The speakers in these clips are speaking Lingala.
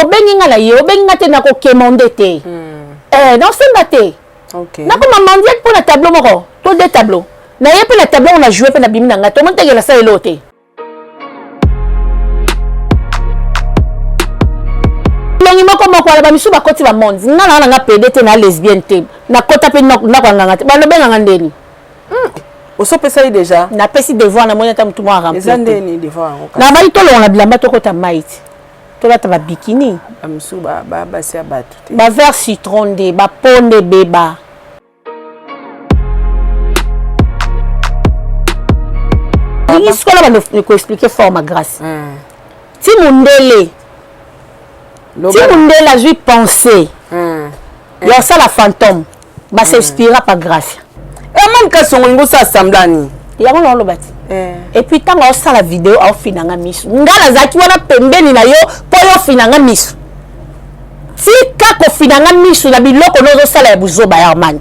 obenginga na ye obenginga te na ko kemonde te non semba te OK na ko mandiak pour la tableau moko to deux tableaux na ye pe la tableau on a joué pe na bimi na nga to monte la sa elote longi moko moko ala ba misu ba koti ba monde nga na nga pede te na lesbienne te na kota pe na ko nganga te ba lo benga ndeni osopesa yi déjà na pesi devoir na mona ta mutu mwa remplir ezandeni devoir na ba itolo na bilamba to kota maiti to la ta ba bikini amsu ba sia batu te ba vert citron de ba ponde beba ni skola ba ne ko expliquer forme grâce ti mundele azui penser ya ça la fantôme ba s'inspira par grâce man ka songo sa samblani ya ngolo lobati et puis tant on sa la vidéo au finanga misu ngala zaki wana pembeni na yo po yo finanga misu si ka ko finanga misu na biloko nozo sala ya buzoba ya man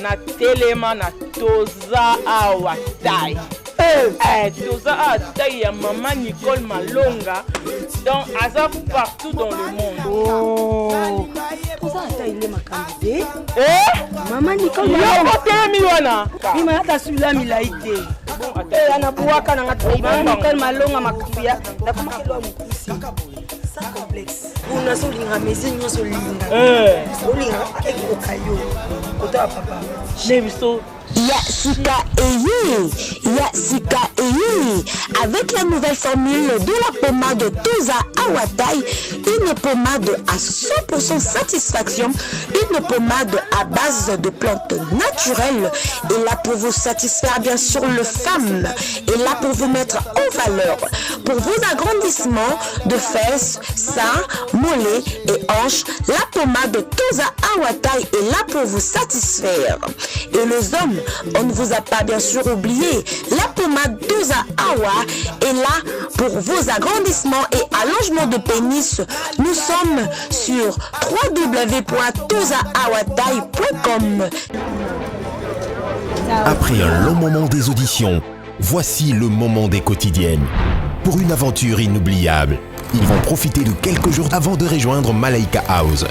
na telema na toza awa tai toza awa tai ya maman Nicole Malonga donc aza partout dans le monde toza tai le makambe maman Nicole Malonga telemi wana ima hata sula milaite anabuaka na ngatai maman Nicole Malonga makambia ndakumakelo mkusi sa complexe una solinga mezinyo solinga solinga ekokayo kota papa nebiso Yasika Eyi. Avec la nouvelle formule de la pommade Toza Awatai, une pommade à 100% satisfaction, une pommade à base de plantes naturelles, et là pour vous satisfaire bien sûr le femme, et là pour vous mettre en valeur, pour vos agrandissements de fesses, seins, mollets et hanches, la pommade Toza Awatai est là pour vous satisfaire. Et les hommes, on ne vous a pas bien sûr oublié, la pommade Toza Awa est là pour vos agrandissements et allongements de pénis. Nous sommes sur www.tozaawatai.com. Après un long moment des auditions, voici le moment des quotidiennes. Pour une aventure inoubliable, ils vont profiter de quelques jours avant de rejoindre Malaika House.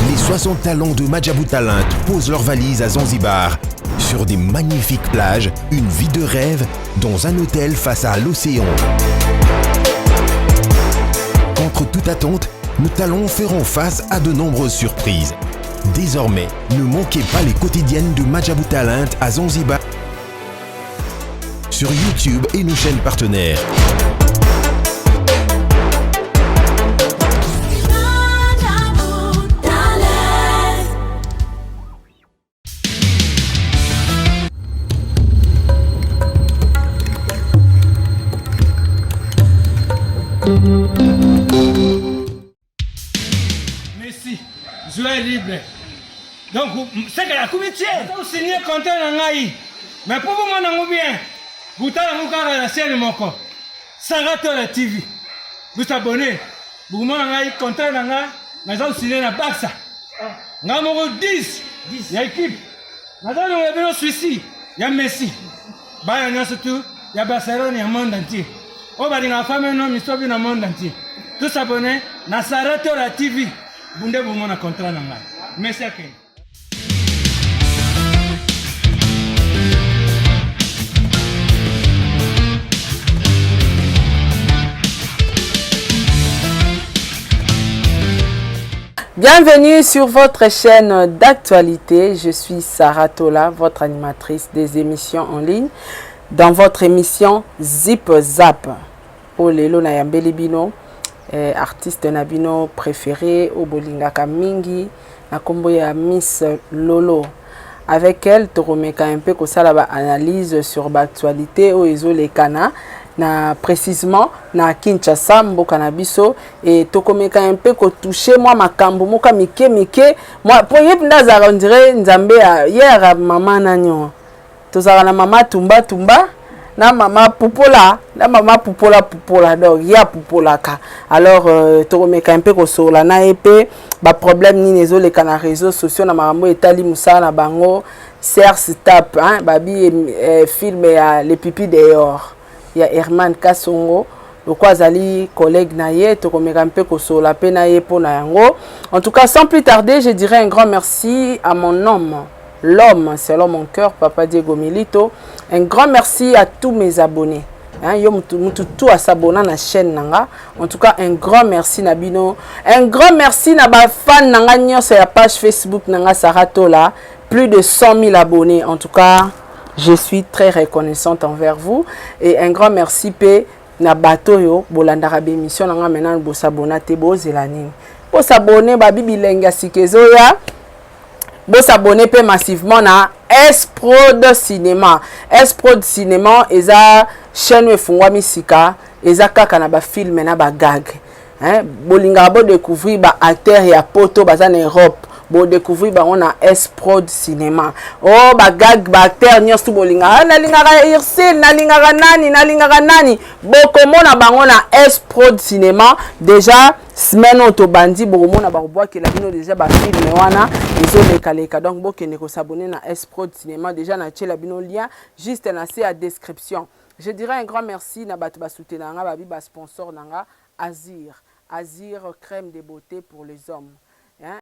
Les 60 talents de Madjabou Talent posent leurs valises à Zanzibar, sur des magnifiques plages, une vie de rêve, dans un hôtel face à l'océan. Contre toute attente, nos talents feront face à de nombreuses surprises. Désormais, ne manquez pas les quotidiennes de Madjabou Talent à Zanzibar sur YouTube et nos chaînes partenaires. Merci, je suis libre. Donc, c'est que la commission, vous signez content en Aïe. Mais pour vous, mon bien, vous avez la scène de mon corps. Sarato la TV. Vous abonnez. Vous m'avez content en Aïe. Mais vous signez la Barça. Nous avons 10. Il y a équipe. Nous avons Suisse. Il y a Messi. Il y a surtout. Il y a Barcelone, il y a le monde entier. Oh, bah, il y a une femme, un homme, il y a le monde entier. Tous abonnés, na Sarato la TV. Bunde vous na contrat nanga. Merci à qui. Bienvenue sur votre chaîne d'actualité. Je suis Sarah Tola, votre animatrice des émissions en ligne. Dans votre émission Zip Zap. Oh lelo na yambeli bino. artiste nabino préféré au Bolingaka Mingi na kombo ya Miss Lolo. Avec elle toromeka un peu ko sala ba analyse sur l'actualité au ezo les kana na précisément na Kinshasa mboka na biso et tokomeka un peu ko toucher moi makambo moka mike moi pour yep ndazara on dirait nzambe ya hier maman nanyo tozara na mama tumba na mama pupola donc ya pupolaka alors toromeka un peu ko sola na epé ba problème ni nezo les kana réseaux sociaux na makambo etali musala na bango Serge Tape hein babi film ya les pipis dehors ya Herman Kasongo lokwa azali collègue na ye tokomeka un peu ko sola pe na ye po na yango. En tout cas sans plus tarder je dirais un grand merci à mon homme, l'homme selon mon cœur, Papa Diego Milito. Un grand merci à tous mes abonnés. Hein, yo tout à s'abonner à la chaîne nanga. En tout cas un grand merci Nabino. Un grand merci na ba fan nanga nyo sur la page Facebook nanga Saratola. Plus de 100 000 abonnés. En tout cas, je suis très reconnaissante envers vous. Et un grand merci pe na bato yo bolandara be émission nanga maintenant bo s'abonner te bo zelani. Bo s'abonner ba bibilenga sikezo ya. Bo s'abonner pe massivement na Esprod Cinéma. Esprod Cinéma eza chaîne efungwa misika eza kaka na ba film na ba gag. Hein, bolinga bo découvrir ba acteur ya poto baza na Europe. Bo découvrir ba on a Esprod Cinéma. Oh ba gag ba acteur nyonso bolinga na lingaka Irsil na lingaka nani bokomona bango na Esprod Cinéma. Déjà semaine otobandi bokomona ba bois que la bino déjà ba film wana izo lekaleka donc bokende ko s'abonner na Esprod Cinéma déjà na tchela bino lien juste na la description. Je dirais un grand merci na bato ba soutenir nga ba bi ba sponsor nanga Azir crème de beauté pour les hommes. Hein?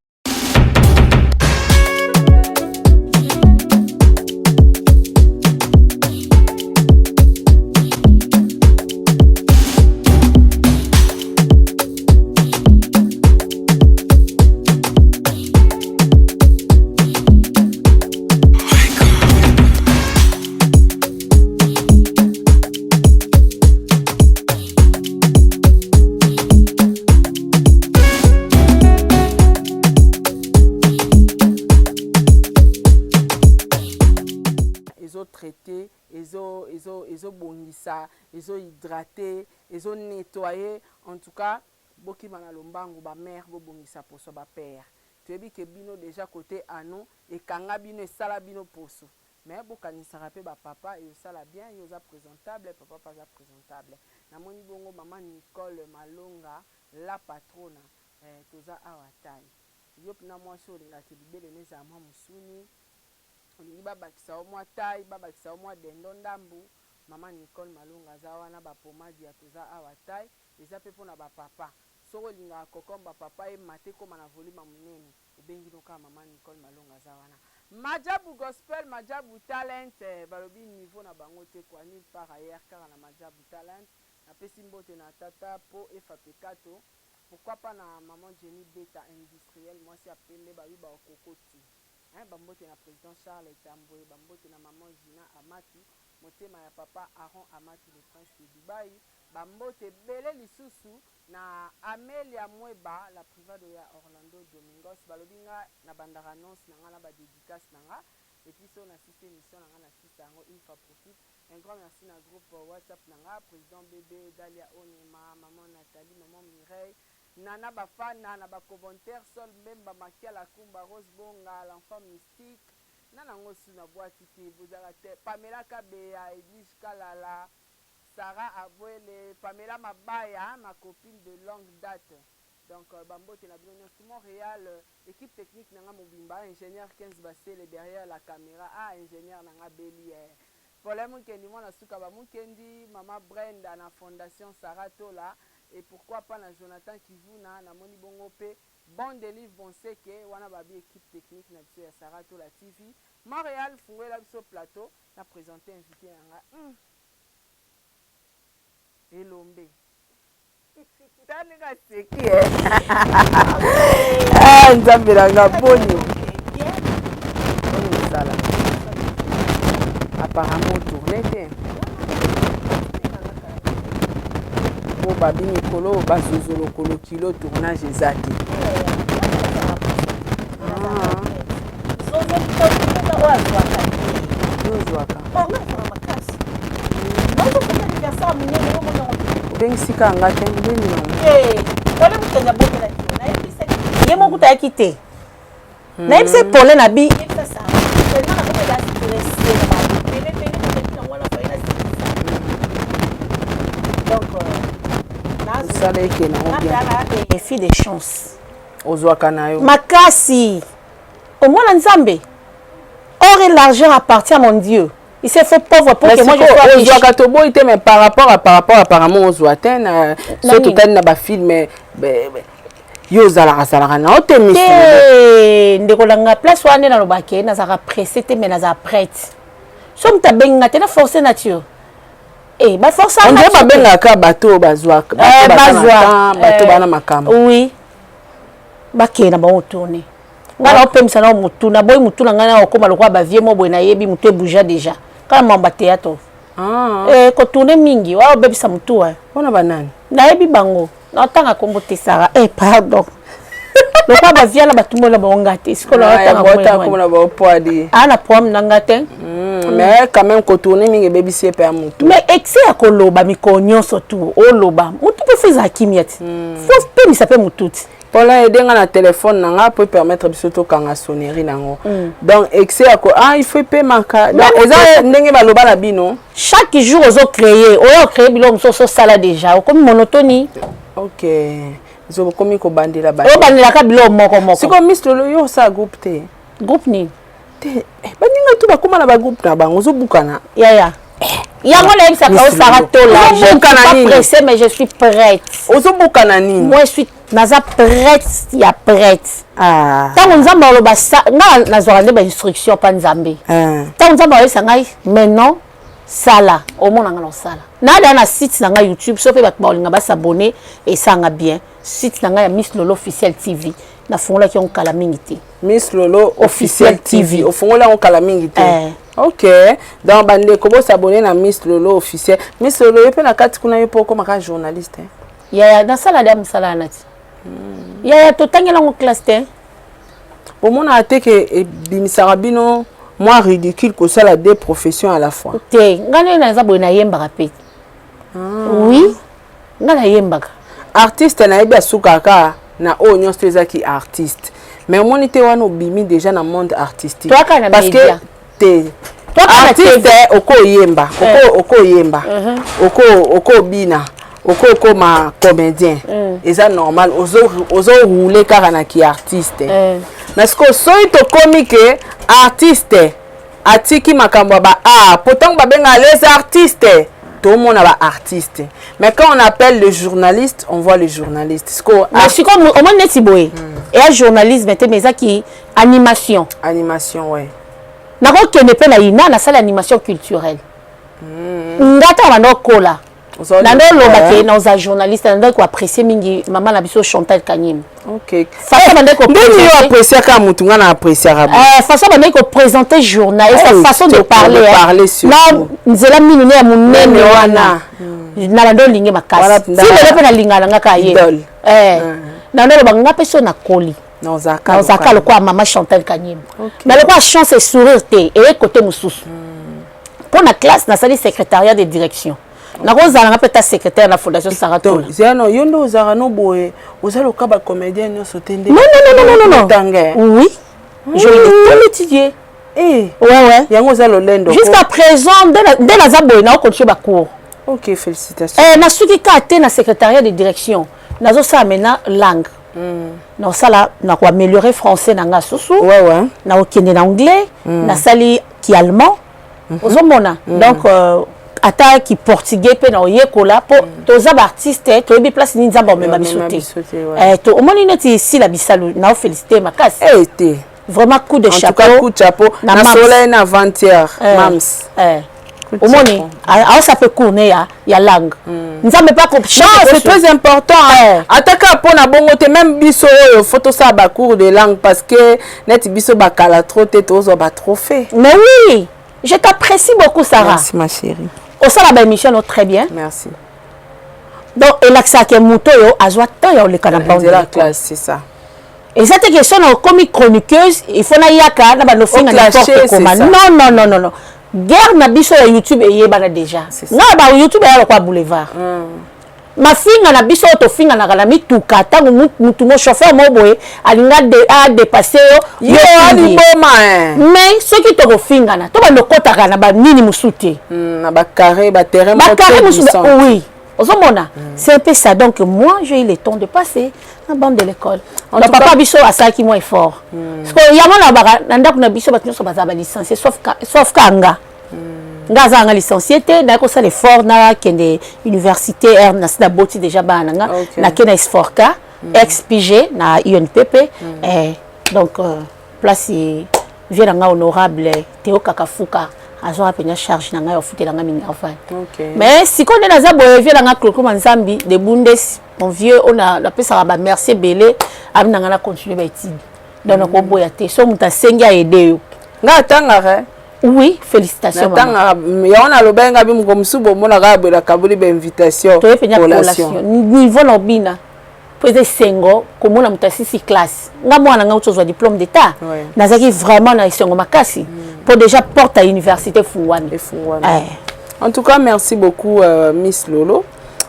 Traiter, ils ont bongisa, ils ont hydraté, ils ont nettoyé. En tout cas, boki manalombango ba mère bo bongisa poso ba père. Tu es que bino déjà côté ano et kanga bino et sala bino poso. Mais bokani sarape ba papa et sala bien, ils ont présentable, papa pas présentable. Na moni bongo maman Nicole Malonga, la patronne, toza awatai. Yop na moi so linga kibele neza mwa musuni. Olingi babakisa o mwa tai babakisa o mwa dendo ndambu mama Nicole Malonga za wana ba pomadi ya toza awa tai eza pe pona ba papa soko linga kokomba papa e mate koma na volume munene ubengi noka mama Nicole Malonga za wana Majabu gospel Majabu talent balobi niveau na bango te kwa ni par ailleurs car na Majabu talent na pesi mbote na tata po FAP4 pourquoi pas na maman Jenny Beta industriel moi si apende ba biba kokoti. Hein, bambote na président Charles Tamboé, bambote na maman Gina Amatu, motema ya papa Aaron Amatu le prince de Dubaï, bambote bele lisusu na Amelia Mweba la privade ya Orlando Domingos, balobinga na bandara annonce na ba dédicace nanga et puis son assisté mission na sistango une fois profite. Un grand merci na groupe WhatsApp nanga président bébé Dalia Onyema, maman Nathalie, maman Mireille Nana Bafana, na ba commentaire sol même ba makia la kumba Rose Bonga, l'enfant mystique. Nana ngosu na boîte te vous arrêtez. Pamela Kabea, Edwige Kalala, Sarah Abouele, Pamela Mabaya, ma copine de longue date. Donc Bambo te na bien sur Montréal, équipe technique nanga Mobimba, ingénieur 15 Bassel derrière la caméra, ingénieur nanga Bélier. Problème kendi mona suka ba mukendi, mama Brenda na fondation Saratola. Et pourquoi pas na Jonathan Kivuna na moni bongo pe bon délivre bon seke wana babi équipe technique na biso ya Saratola TV Montréal fungwe la biso plateau na présenter invité nanga Elombe tani ka seki nzambe nanga boni sala apparemment tourné te babi mikolo bazozo lokolo kilo tournage ezate obengisika anga te ndeni ye moko tayaki te nayebisa pole na bi fille de chance ozwaka na yo makasi omwana nzambe or et l'argent appartient à mon Dieu. Il s'est fait pauvre pour que moi je sois riche. Mais par rapport apparemment aux Ouatens, surtout dans les films, yo zala na otemis. Ndeko langa place wana na lobake na za pressé te mais na za prête. Somme ta benga te na forcer nature. Eh ba forcer nature. On va benga ka bateau bazwa. Bateau bana makamba. Oui. Bake na ba tourner. Ngala opemisa na mutu na boy mutu na ngana okoma lokwa ba vie mo boy na yebi mutu bouger déjà. Kala mamba théâtre. Ko tourner mingi wa obebisa mutu wa. Bona banani. Na yebi bango. Na tanga kombo te Sarah. Pardon. Lokwa ba vie la batumo la bonga te. Siko la tanga kombo na ba poadi. Na poam nanga te. Mais quand même ko tourner mingi bebi sie pe mutu. Mais excès ya koloba mikonyo surtout. O loba. Mutu pe feza kimiet. Faut pe mi sape mutu. Pour aider na téléphone nanga peut permettre bisoto kanga sonnerie nango. Donc excès à quoi il faut payer manka. Donc eza ndenge baloba na bino. Chaque jour ozo créer, oyo créer biloko so sala déjà, comme monotonie. OK. Zo komi ko bandela ba. O bandela ka biloko moko. Siko Miss Lolo yo sa groupe te. Groupe ni. Te baninga tu ba koma na ba groupe na bango zo bukana. Ya. Yango na ebisa ka Sarah Tola. Je suis pas pressée mais je suis prête. Ozo bukana nini? Moi je suis naza prête, ya prête. Tant nzamba loba sa na nazora nde ba instruction pa nzambe. Tant nzamba yo sangai maintenant sala au monde ngalo sala. Na da na site na YouTube so pe bat ba olinga ba s'abonner et sanga bien. Site na ya Miss Lolo officiel TV. Na fongola ki on kala mingi te. Miss Lolo officiel TV. O fongola on kala mingi te. OK. Donc bande ko bo s'abonner na Miss Lolo officiel. Miss Lolo pe na kati kuna yo poko maka journaliste. Ya dans sala da msala nati. Ya totangela ngo classe te. Au monde a été que bimisara bino moi ridicule que ça la deux professions à la fois. Te ngane na za boina yemba rapet. Oui. Ngana yemba. Artiste na yeba sukaka na o nyonso ezaki artiste. Mais mon été wana obimi déjà na monde artistique. Parce que te artiste oko yemba, oko yemba. Oko bina. Oko ma comédien. Et ça normal ozo rouler car na ki artiste. Mais ce que soy to comique artiste atiki makambo ba pourtant ba benga les artistes. Tout le monde a artiste. Mais quand on appelle le journaliste, on voit le journaliste. Mais c'est comme au moins netiboé. Et un journaliste mais ça qui animation. Animation ouais. Na ko kene pe na ina na salle animation culturelle. Ngata wana kola. Nando lobake na za journaliste nando ko apprécier mingi maman na biso Chantal Kanyim. OK. Façon bande ko apprécier ka mutu ngana apprécier rabi. Façon bande ko présenter journal et sa façon de parler sur. Na nzela minune ya munene wana. Na lando linge makasi. Si le pe na lingala ngaka ye. Nando lobanga peso na koli. Non zaka le quoi maman Chantal Kanyim. Mais le quoi chance et sourire te et côté mususu. Pour la classe na salle secrétariat de direction. Na kozala nga peta secrétaire na fondation Sarah Tola. Zeno yondo ozara no boye, ozalo ka ba comédien no sotende. Non. Oui. Je l'ai étudié. Ouais. Yango ozalo lendo. Jusqu'à présent dès la zaboy na continuer ba cours. OK, félicitations. Na suki ka te na secrétariat de direction. Nazo sa mena langue. Na sala na ko améliorer français na nga susu. Ouais. Na okende na anglais, na sali ki allemand. Ozomona. Donc ata ki portugais pe na oyekola po toza ba artiste to yebi place ni nzamba memba bisote to omoni neti ici la bisalo na féliciter makasi te vraiment coup de chapeau en tout cas coup de chapeau na soleil na avant-hier mams omoni a ça peut courir ya langue nzambe pas pour chance c'est très important ataka po na bongo te même biso photo ça ba cours de langue parce que net biso ba kala trop te tozo ba trophée. Mais oui, je t'apprécie beaucoup Sarah. Merci ma chérie. Au sein de la émission, très bien. Merci. donc elaxaka moto yo azwa temps ya oleka na bande la classe, c'est ça. Et ça te question comme chroniqueuse, il faut na yaka na bano finga n'importe comment. Non. Guerre na biso ya YouTube eye bana déjà. Na ba YouTube ya kwa boulevard. Ma finga na biso to finga na kala mituka tangu mutu mo chauffeur mo boye alinga a dépasser yo ali boma mais ce qui te finga na to ba lokota na ba nini musuti na ba carré ba terrain oui. C'est un peu ça. Donc, moi, j'ai eu le temps de passer en bande de l'école. Donc, papa, biso a ça qui est fort. Parce que, il y a biso licencié, sauf Kanga. Nga a licencié, n'a pas l'effort, n'a pas l'université, n'a pas déjà, n'a pas l'effort, ex-PG, n'a UNPP. Donc, place, il vient honorable Théo Kakafuka. Azo apenya charge na ngai ofute la ngami ngafan. Mais si qu'on est dans un boye vient na kloko manzambi de bundes mon vieux on a la pesa ba merci belé amna ngana continuer ba étude. Donc ko boya te so muta sengi a aider yo. Nga tanga oui, félicitations maman. Ya on a lo benga bi mu musubo mona ga bela kabuli ba invitation. To penya collation. Niveau lobina. Poser sengo comme on a mutasisi classe. Nga mwana nga utozwa diplôme d'état. Nazaki vraiment na sengo makasi. Pour déjà porter à l'université Fouane. En tout cas, merci beaucoup Miss Lolo.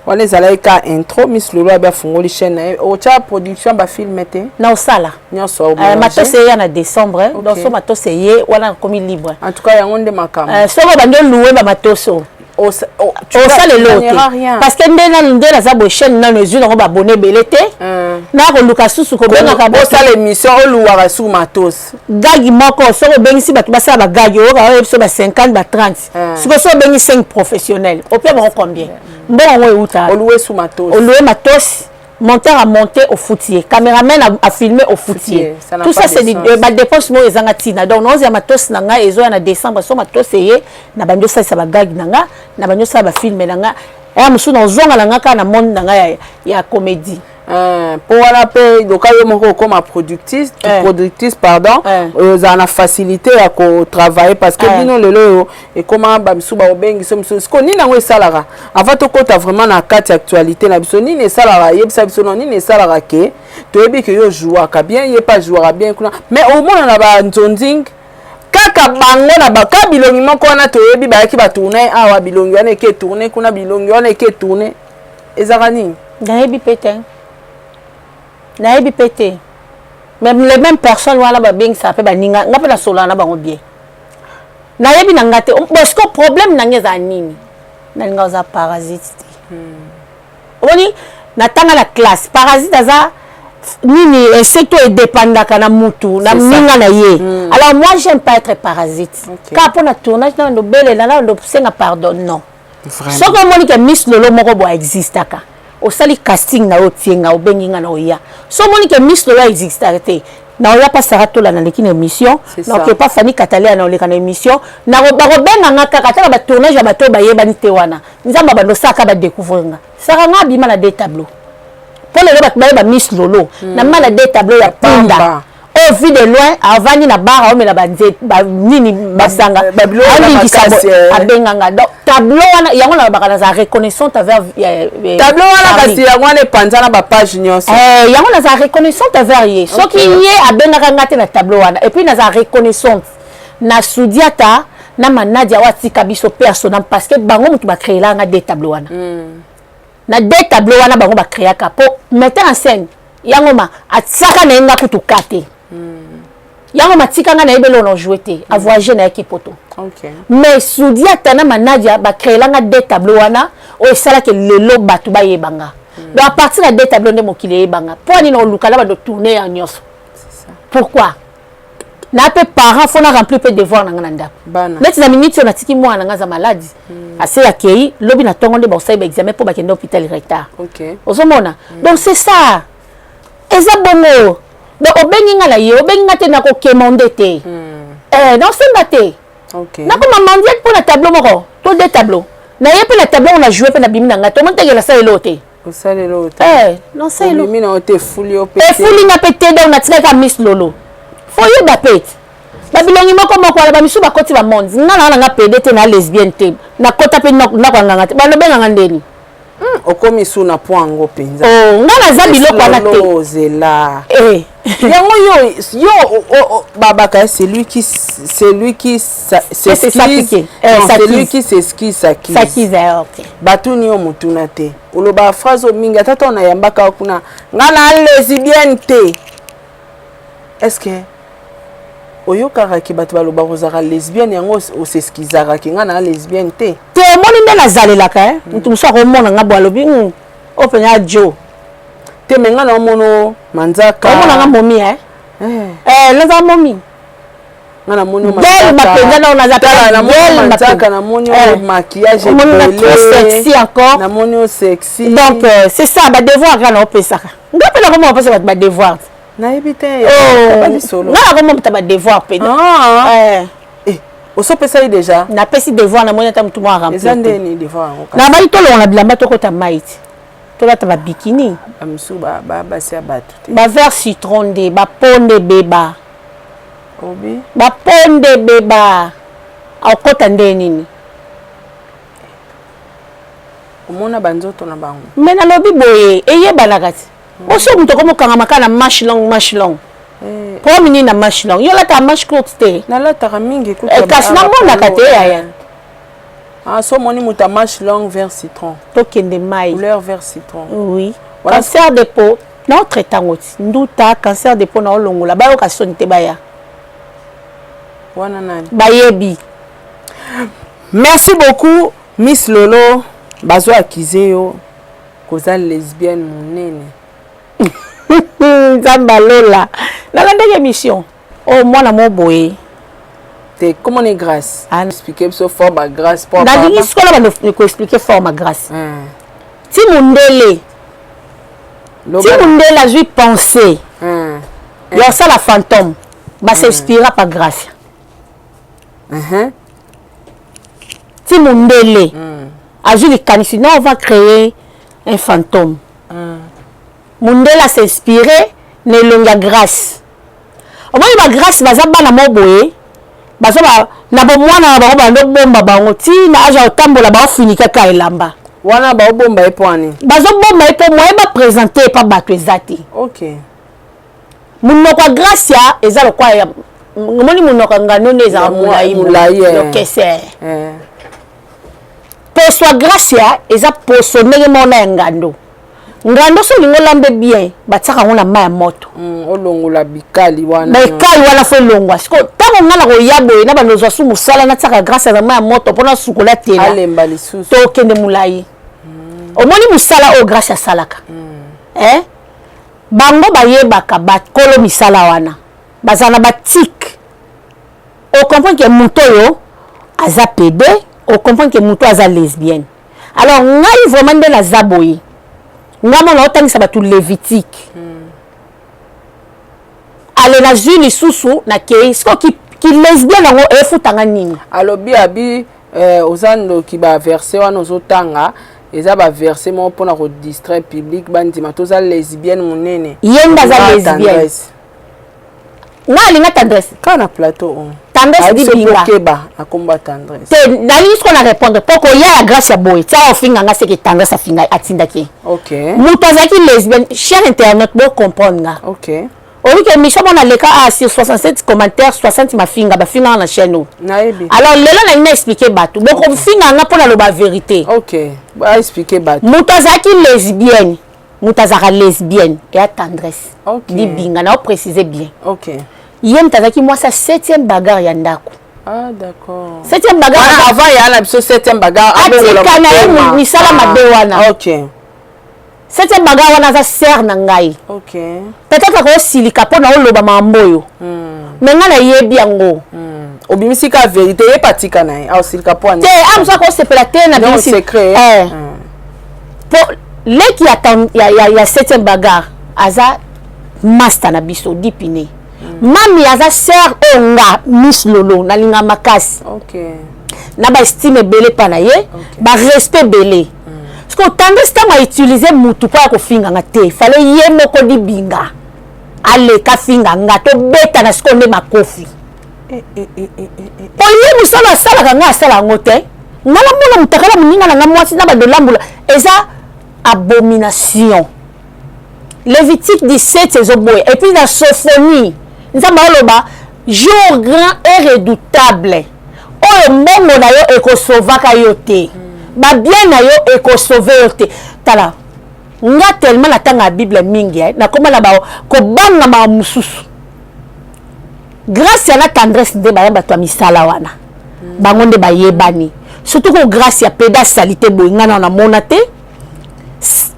On est allé à intro Miss Lolo a bien fondé chaîne. Au tcha production ba film était. Non sala. Non so. Matos c'est en décembre. Donc so matos c'est on a commis libre. En tout cas, y a on de makam. So ba ndo louer ba matos. Au ça le lot. Parce que ndena za bo chaîne na nos yeux on va abonner belete. Na ko luka susu ko benga ka bo ça l'émission o luwa sous matos. Gagi moko so ko bengi si batu basa ba gagi o ka so ba 50 ba 30. Si ko so bengi 5 professionnels. Au pire on combien? Bon on uta. O louer sous matos. O louer matos. Monteur à monter au foutier, caméraman à filmer au foutier. Tout ça c'est des dépenses moi les angatina. Donc nous y a matos nanga et zo na décembre so matos eye na banjo ça ba gag nanga na banjo ça ba filmer nanga. Et musu na zonga nanga ka na monde nanga ya comédie. Pour la paix donc comme productrice pardon ça a facilité à travailler parce que bino lelo et comment ba biso ba obengi so ce qu'on ni na we salara avant to kota vraiment na carte actualité na biso ni ne salara yebisa biso non ni ne salara ke to yebi que yo jouer ka bien yé pas jouer bien kuna mais au moins na ba nzonding kaka bango na ba ka bilongi moko na to yebi ba ki ba tourner awa bilongi wana ke tourner kuna bilongi wana ke tourner ezarani na yebi pétain. Naïbi pété. Même les mêmes personnes wala ba bing ça peut ba ninga nga pe na solo na bango bien. Naïbi na ngate parce que problème na ngeza nini. Na nga za parasite. Oni na tanga la classe parasite za nini insecte est dépendant kana mutu na minga na ye. Alors moi j'aime pas être parasite. Quand pour na tournage na ndo bele na ndo senga pardon non. Ce que moi que Miss Lolo moko bo existe aka. Au sali casting na otienga obenginga na oya so moni que Miss Lolo existe arrêté na oya pas sarato la na lekine émission donc pas Fanny Katalia na oleka na émission na ba benga ngaka kata ba tournage ya bato ba yeba ni te wana nzamba bando saka ba découvrir nga saka nga bima na deux tableaux pour le ba Miss Lolo na mala deux tableaux ya panda au vu de loin avant ni na bara o mela ba nini basanga ali kisabo abenganga donc tableau wana yango na bakana za reconnaissante envers tableau wana kasi yango ne panzana ba page nyonso yango na za reconnaissante envers ye soki ye abengaka ngate na tableau wana et puis na za reconnaissante na Sudiata na Manadia watika biso personnel parce que bango mutu ba créer la nga des tableaux wana na des tableaux wana bango ba créer ka pour mettre en scène yango ma atsaka na nga kutu kate yango matika nga na ebelo no jouer a voyager na ekipoto. Mais Sudiata na Manadia ba créer la nga des tableaux wana o sala ke lelo batu ba yebanga. Donc à partir de des tableaux de mokile yebanga. Pour ni no lukala ba de tourner en nyos. Pourquoi? Na pe parents fona remplir peu devoir na nga ndako. Mais na minute on atiki mwana nga za maladie. Assez accueilli lobi na tongo de ba osai ba examen pour ba kende hôpital retard. Ozomona. Donc c'est ça. Eza bongo. Donc obenginga la ye obenginga te na ko kemonde te. Non c'est maté. Na ko mamandiet pour la tableau moko. To deux tableaux. Na ye pe la tableau on a joué pe na bimi na nga. To monte la sa elote. O sa elote. Non c'est elote. Bimi na te fuli o pete. E fuli na pete donc na tika ka Miss Lolo. Faut ba pete. Ba bilongi moko moko ala ba misu ba koti ba monde. Na nga pede te na lesbienne te. Na kota pe na ko nganga te. Ba lo benga ndeni. okomi suna poango penza oh nga naza biloko wana te zela yango yo babaka celui qui s'excuse celui qui s'excuse s'acquise ok batuni yo mutuna te oloba phrase mingi atata na yambaka kuna nga na lesbienne te est-ce que oyokaka ki bato baloba kozaka lesbienne yango oseskizaka ki nga na lesbienne te omoni nde nazalelaka mutu mosu akomona nga bo alobi openya jo te me nga na omono manzaka omona nga momi naza momi nga na moni mapenza nao manzaka na moni maquillage sexy encore na moni sexy donc c'est ça ba devoir kana opesaka nga pena komo opesa ba devoir nayebi te nga komo ba devoir pena osopesa ye déjà napesi devoir na moni ata mutu mwa remplir eza ndeni devoir na bali tolonga bilamba tokota maiti tolata ba bikini amsu basi ya bato te ba vert citron de ba ponde beba obi ba ponde beba akota nde nini omona banzoto na bango me nalobi boye eyebanaka ti oso mutu okomokanga maka na manche long po mini na manche long yo lata manche courte te nalataka mingi kasi namonaka te yaya so moni muta manche long vert citron tokende mai couleur vert citron oui cancer de peau notre tango ti nduta cancer de peau na olongola bayoka soni te baya wana nani bayebi merci beaucoup Miss Lolo bazo akize yo koza lesbienne monene nzamba lola nalandaki émission mwana moboye te comment est grâce expliquer so fort ba grâce pour ndingi sikola ba expliquer fort ma grâce ti mundele azwi penser yo ça la fantôme ba s'inspira par grâce ti mundele azwi likanisi non on va créer un fantôme mundele s'inspirer ne longa grâce omoni ba grâce baza bana moboye bazo na bomwana bango bando bomba bango ti na aja otambola ba ofinika ka elamba wana ba bomba eponi bazo bomba epo moye ba présenter pa bato ezati OK munoko gracia eza lokwa ya ngomoni munoko ngano neza mulai lo kese poso gracia eza poso ndenge mona ngando ngando so lingo lambe bien batsaka ngona maya moto olongola bikali wana fo longwa siko tango ngana ko yabo na banozo su musala na tsaka grâce à maya moto pona sukola tela alemba lisusu to kende mulai omoni musala o grâce à salaka bango bayebaka bakolo misala wana bazana batik o comprendre que mutoyo aza pédé o comprendre que muto aza lesbienne alors ngai vraiment de la zaboyi ngamo na otangisa batu Lévitique ale na juli susu na kei siko ki lesbienne ngo efutanga nini alobi abi ozando ki ba verset wana ozotanga eza ba verset mo pona ko distraire public bandima toza lesbienne monene yenda za lesbienne nga linga tendresse kana plateau tendresse di binga keba akomba tendresse te nali ko na répondre poko ya grâce ya boy tia ofinga nga seki tendresse afinga atinda ki OK muto azaki lesbienne cher internet bo comprendre nga OK oui que Michel on a les cas sur 67 commentaires 60 ma finga ba finga na chaîne naebi alors lelo na ina expliquer bato boko finga nga pona lo ba vérité OK ba expliquer bato muto azaki lesbienne muto azaka lesbienne et à tendresse di binga na préciser bien OK yem tazaki moi sa 7e bagarre ya ndako d'accord 7e bagarre avant ya la biso 7e bagarre abongola na misala mabe wana OK 7e bagarre wana za ser na ngai OK peut-être ko silika pona oloba mamboyo mais nga na yebi yango obimisi ka vérité e patika na au silika pona te amsa ko sepela te na bien secret pour leki ya 7e bagarre aza master na biso dipine mami aza ser onga Miss Lolo na linga makasi OK na ba estime belé pa na ye ba respect belé parce que tendance tama utiliser mutu pa ko finga nga te fallait ye moko di binga ale ka finga nga to beta na skonde makofi oye musala sala nga sala ngote ngala mona mutakala muninga na mwasi na ba dolambula eza abomination. Lévitique 17 ezoboye. Et puis dans Sophonie, nous avons jour grand et redoutable. Oyo mbongo na yo ekosovaka yo te. Ba bien na yo ekosove yo te. Tala. Nga tellement la tanga Bible mingi na koma na ba ko banga ma mususu. Grâce à la tendresse de ba bato misala wana. Bango nde ba yebani. Surtout que grâce à peda salité boinga na monate.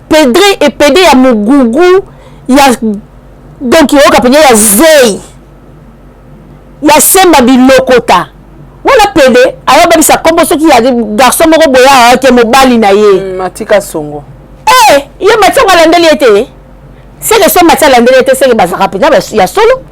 Pedre et pédé ya mugugu ya donc yo kapenya ya zei. Ya semba bilokota. Wala pédé ayo ba bisa kombo soki ya garçon moko boya ke mobali na ye. Matika songo. Ye matika landeli ete. C'est que son matika landeli ete c'est que bazaka penya ya solo.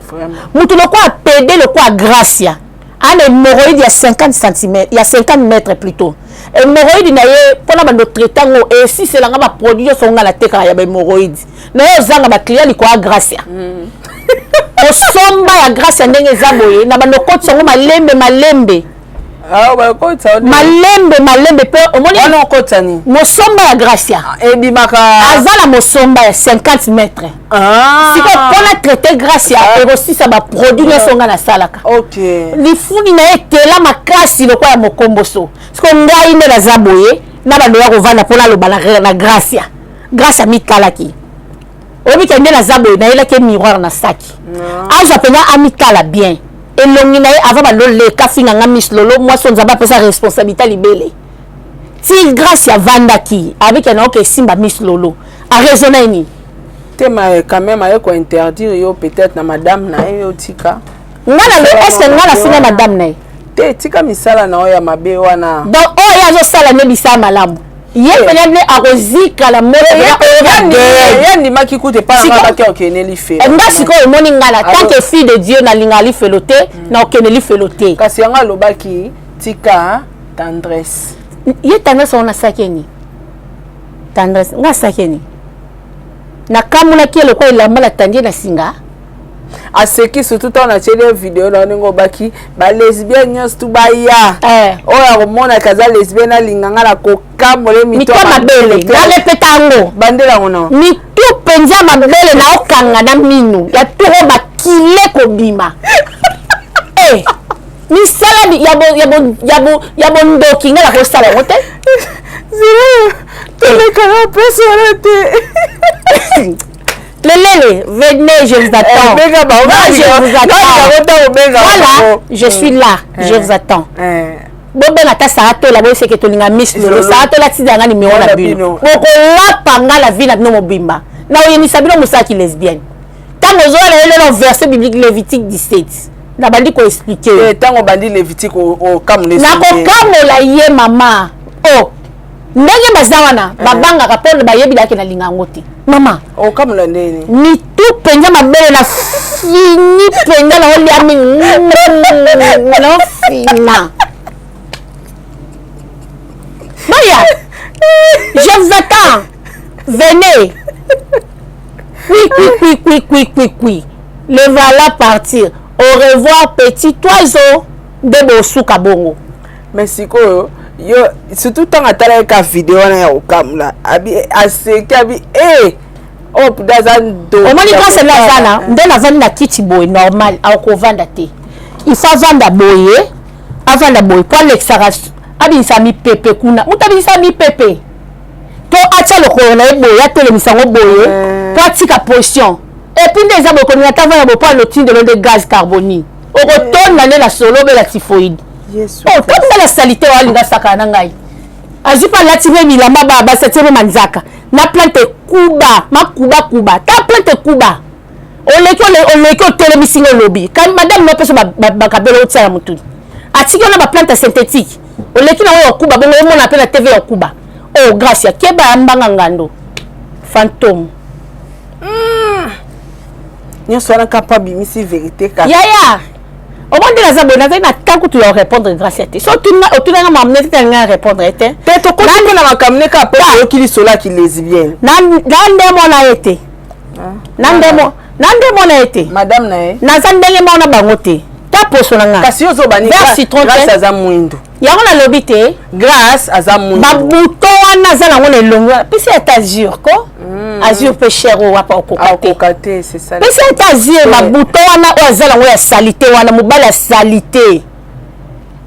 Mutu le quoi pédé le quoi gracia. Un hémorroïde il y a 50 cm, il y a 50 mètres plutôt. Hémorroïde na ye pour la bande traitant et si c'est là nga ba produit son nga la teka ya hémorroïde. Na yo zanga ba client li quoi gracia. O somba ya gracia ndenge zaboye na bande koti songo malembe. Ah ba koti malembe pe o moni ono kotani. Mo somba ya gracia. E bimaka azala mo somba ya 50 mètres. Si ko pona traiter gracia et aussi ça ba produit son nga na salaka. OK. Li funi na etela makasi le kwa ya mokomboso. Parce que ngai ne la zaboye na ba doya ko vanda pona lo bala na gracia. Gracia mikalaki. Obi kende la zaboye na ela ke miroir na saki. Aja pena amikala bien. Et l'ongina avant ba lo le kafinga nga miss lolo moi son zaba pesa responsabilité libélé. Si gracia vanda ki avec un ok simba miss lolo. A raisonner ni. Tema quand même ayo ko interdire yo peut-être na madame na yo tika. Ngala le est-ce que ngala singa madame na te tika misala na oya mabe wana. Donc oya zo sala ne bisa malamu. Ye pene akozika la mole ya ni maki kute pa na ba ke li fe. Nga siko moni ngala tant que fille de Dieu na lingali felote na okeneli felote. Kasi nga lobaki tika tendresse. Ye tendresse on a sakeni. Tendresse nga sakeni. Na kamula ki le ko ilamba la tandie na singa. A ce qui surtout on a tiré vidéo na ningo baki ba lesbienne nyos tu ba ya. Oya ko mona kaza lesbienne na linganga la ko kamole mito mabele. Na répéta ngo bandela ngono. Ni tu penja mabele na okanga na minu. Ya turo ba kile ko bima. Ni sala bi yabo ndoki ngala ko sala wote. Zero. Tele kana personne. Lélé, venez, je vous attends. Voilà, je suis là, je vous attends. Bon, ben, ta sarato la boy c'est que tu l'as mis le sarato la tidanga numéro la bino. Boko la panga la vie na no mobimba. Na oyeni sabino musaki lesbienne. Tango zo la le verset biblique Lévitique 17. Na bandi ko expliquer. Tango bandi Lévitique au kamule. Na ko kamola ye mama. Oh. Ndenge mazawana babanga kapone bayebi dake na linga ngoti. Mama, o kamula ndeni. Ni tu penja mabele na fini penja na oli ami. No fina. Maya, je vous attends. Venez. Oui. Le voilà partir. Au revoir petit oiseau de Bosuka Bongo. Merci ko. Yo surtout tant atala ka vidéo na o kamla abi aseki abi op dazan do o moni ka sala sana ndena vanda kiti boy normal au ko vanda te il faut vanda boye avant la boy pour l'exaration abi sami pepe kuna mutabi sami pepe to acha le ko na boy ya tele misango boye pratique position et puis des abo ko na tava bo pas le tin de gaz carbonique o retourne la solo be la typhoïde. Yes. Oh, comme la salité wa linga saka na ngai. Azipa lati be milamba baba seteme manzaka. Na plante kuba, makuba. Ta plante kuba. O leko tele misingo lobby. Quand madame no peso ba kabelo otsala mutu. Atiki na ba plante synthétique. O leki na wo kuba bongo mo na pela TV ya kuba. Oh, gracia keba mbanga ngando. Fantôme. Nyo sona capable misi vérité ka. Ya. Au moins de la zabona na tant que tu leur répondre grâce à toi. So tu n'as m'amener tu n'as répondre était. Peut-être que tu n'as m'amener ka pe qui sola qui lesbienne. Nande mo na été. Nande mo na été. Madame na na zandenge mo na bangote. Ta poso na nga. Kasi ozo bani grâce à za mwindo. yango na lobi te grâce aza mundu babuto wana za nango na elongo pesi ata azur ko azur pe cher o wapa okokate c'est ça pesi ata azur babuto wana o aza nango ya salite wana mobala salite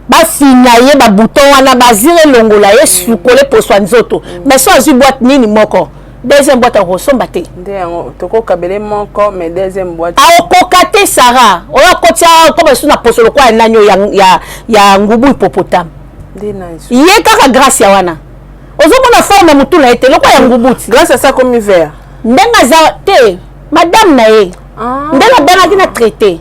bafina ye babuto wana bazire longola ye sukole poswa nzoto mais so azui boîte nini moko deuxième boîte akosomba te tokokabele moko mais deuxième boîte aokokate Sarah oyo kotia comme sous na posolo kwa nanyo ya ngubu hippopotame ye kaka grâce ya wana ozomona forme mutu na ete lokwa ya ngubuti grâce à ça comme hiver ndenga za te madame na ye ndenga bana kina traité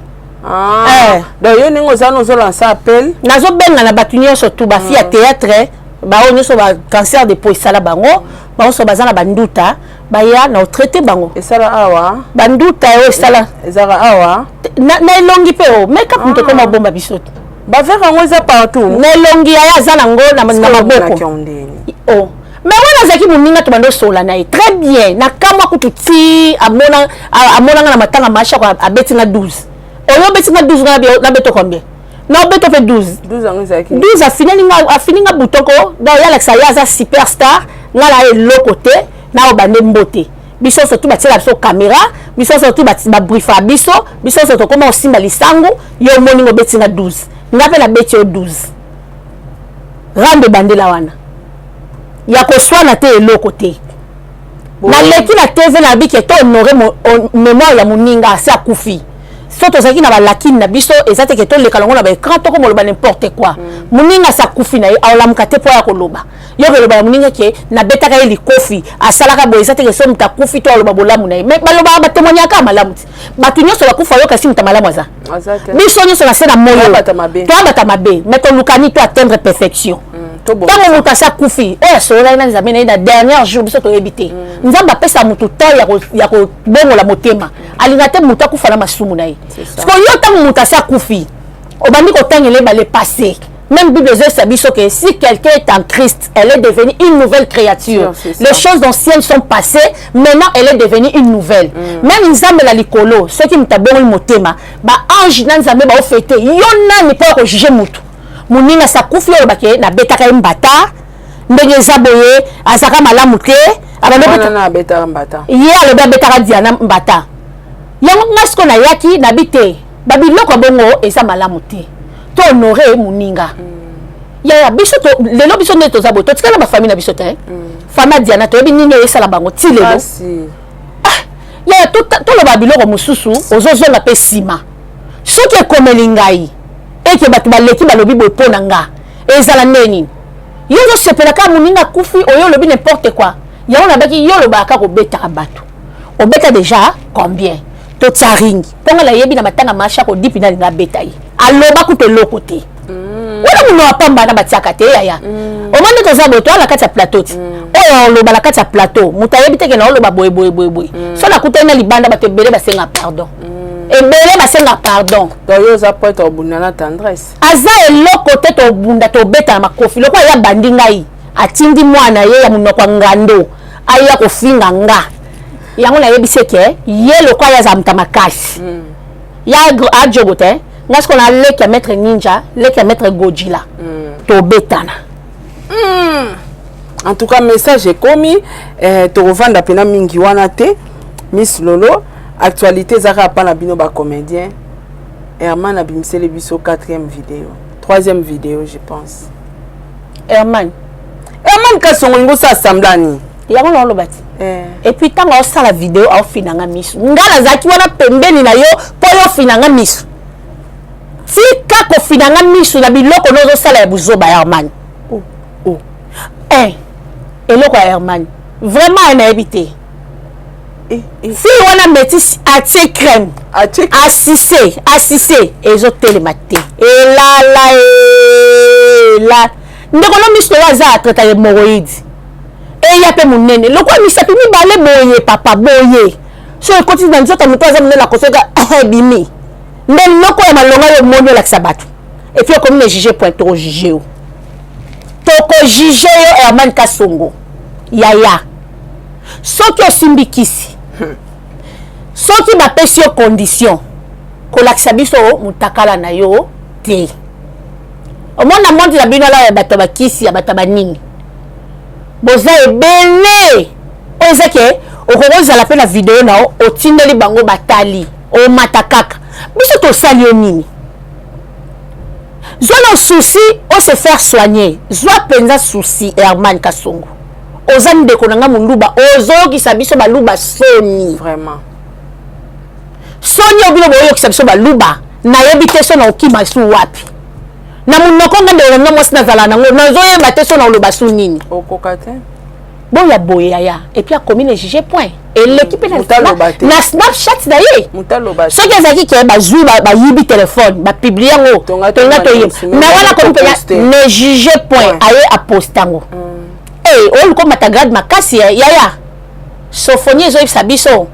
donc yo ningo za nozo lancer appel nazo benga na batu nyonso tu ba fia théâtre ba onyo so ba cancer de peau sala bango ba so bazana banduta ba ya na traité bango esala awa banduta yo sala ezara awa na elongi pe o make up mutoko mabomba bisoto ba vera ngo za partout na elongi ya za nango na maboko oh mais wana zaki muninga to bando sola na très bien na kamwa kututi amona na matanga masha kwa abeti na 12 oyo beti na 12 na beto combien na beto fait 12 ans zaki 12 afininga butoko da ya Alexa ya za superstar ngala e lokote na obande mbote biso surtout batela biso caméra biso surtout ba briefa biso surtout comment osimba lisangu yo moningo beti na 12 ngape na beti yo 12 rande bandela wana ya koswana te eloko te na leki na TV na biki to honorer mémoire ya muninga asi akufi soto zaki na balakini na biso ezate ke to leka longo na ba écran to ko moloba n'importe quoi muninga sa kufi na awlamuka te po ya koloba yo ke loba muninga ke na betaka eli kofi asalaka bo ezate ke so muta kufi to aloba bolamu na mais baloba ba témoignaka malamu batu nyonso bakufa yo kasi muta malamu aza biso nyonso na sena moyo to bata mabe mais to lukani to atteindre perfection tango mutu asa kufi oyo asololaki na nzambe na ye na dernier jour biso toyebi te nzambe apesa mutu ta ya kobongola motema alinga te mutu akufa na masumu na ye parceke yo ntango mutu asa kufi obandi kotangela ebale passé même Bible ezolisa biso que si quelqu'un est en Christ elle est devenue une nouvelle créature les choses anciennes sont passées maintenant elle est devenue une nouvelle même nzambe la likolo soki mutu abongoli motema baange na nzambe baofete yo nani mpo ya kojuge mutu muninga sakufi oyo bake na betaka mbata ndenge eza boye azaka malamu te ye alobi abetaka diana mbata yango ngasiko na yaki na bite babiloko bongo eza malamu te to honore muninga ya biso to lelo biso nde toza boye totikala bafamille na biso te fama diana toyebi nini oyesala bango ti lelo ya toloba biloko mosusu ozozonga mpe nsima soki ekomeli ngai eke batu baleki balobi boye mpo na nga ezala ndeni yo ozosepelaka muninga kufi oyo olobi n'importe quoi yango nabaki yo olobaka kobetaka bato obeta déjà combien totia ringi mponga nayebi na matanga masha kodipi na linga beta ye aloba kutu eloko te wana muno apamba na batiaka te yaya omande toza boye toala kati ya plateau ti oyo oloba na kati ya plateau mutu ayebi teke na oloba boye so nakutani na libanda bato ebele basenga pardon ebele basenga pardon oyo oza po ete obunda na tendresse aza eloko te tobunda tobeta na makofi loko aya bandi ngai atindi mwana ye ya monoko ya ngando aya kofinga nga yango nayebisi eke ye loko aya aza muta makasi ya ajogo te nga siko na leki ya maître ninja leki ya maître Godzilla tobetana en tout cas message ekomi tokovanda pena mingi wana te Miss Lolo actualité zaka pa na bino ba comédien Herman abimiseli biso 4e vidéo 3e vidéo je pense Herman kasongo ngo sa samblani yango na lobati et puis tango osala vidéo au finanga misu ngala zaki wana pembeni na yo po yo finanga misu tika ko finanga misu na biloko nozo sala ya buzoba Herman eloko ya Herman vraiment na ebité si wana métis atie crème assisé ezotelema te elala ndeko no miso aza atreta hémorroïde eya pe munene lokwa misapi mibale boye papa boye so ekoti na nzoto moto aza munene akosoka bimi nde loko ya malonga yo moni olakisa bato epuis okomi na juge point tokojuge yo Herman Kasongo yaya soki osimbikisi soki bapesi yo condition kolakisa biso mutakala na yo te au moins na monde la bino la bato bakisi ya bato banini boza ebele ozake okoza la pe na vidéo na otindeli bango batali o matakaka biso to sali nini zona souci o se faire soigner zwa penza souci Herman Kasongo ozani ndeko nanga muluba ozokisa biso baluba soni Vraiment. Soni obilo boyokisa biso baluba na yebite so na okima su wapi na munoko ngande na mwasi na zala nango nazoyeba te so na oloba su nini Okokate. boya boya ya et puis a commis le juger point et l'équipe na Snapchat d'ailleurs Mutaloba. ce qui ezaki ke bazui ba yibi téléphone ba publier ngo tonga to na wala ko ne juger point aye a postango eh on ko matagrade makasi ya Sophonie zo sabiso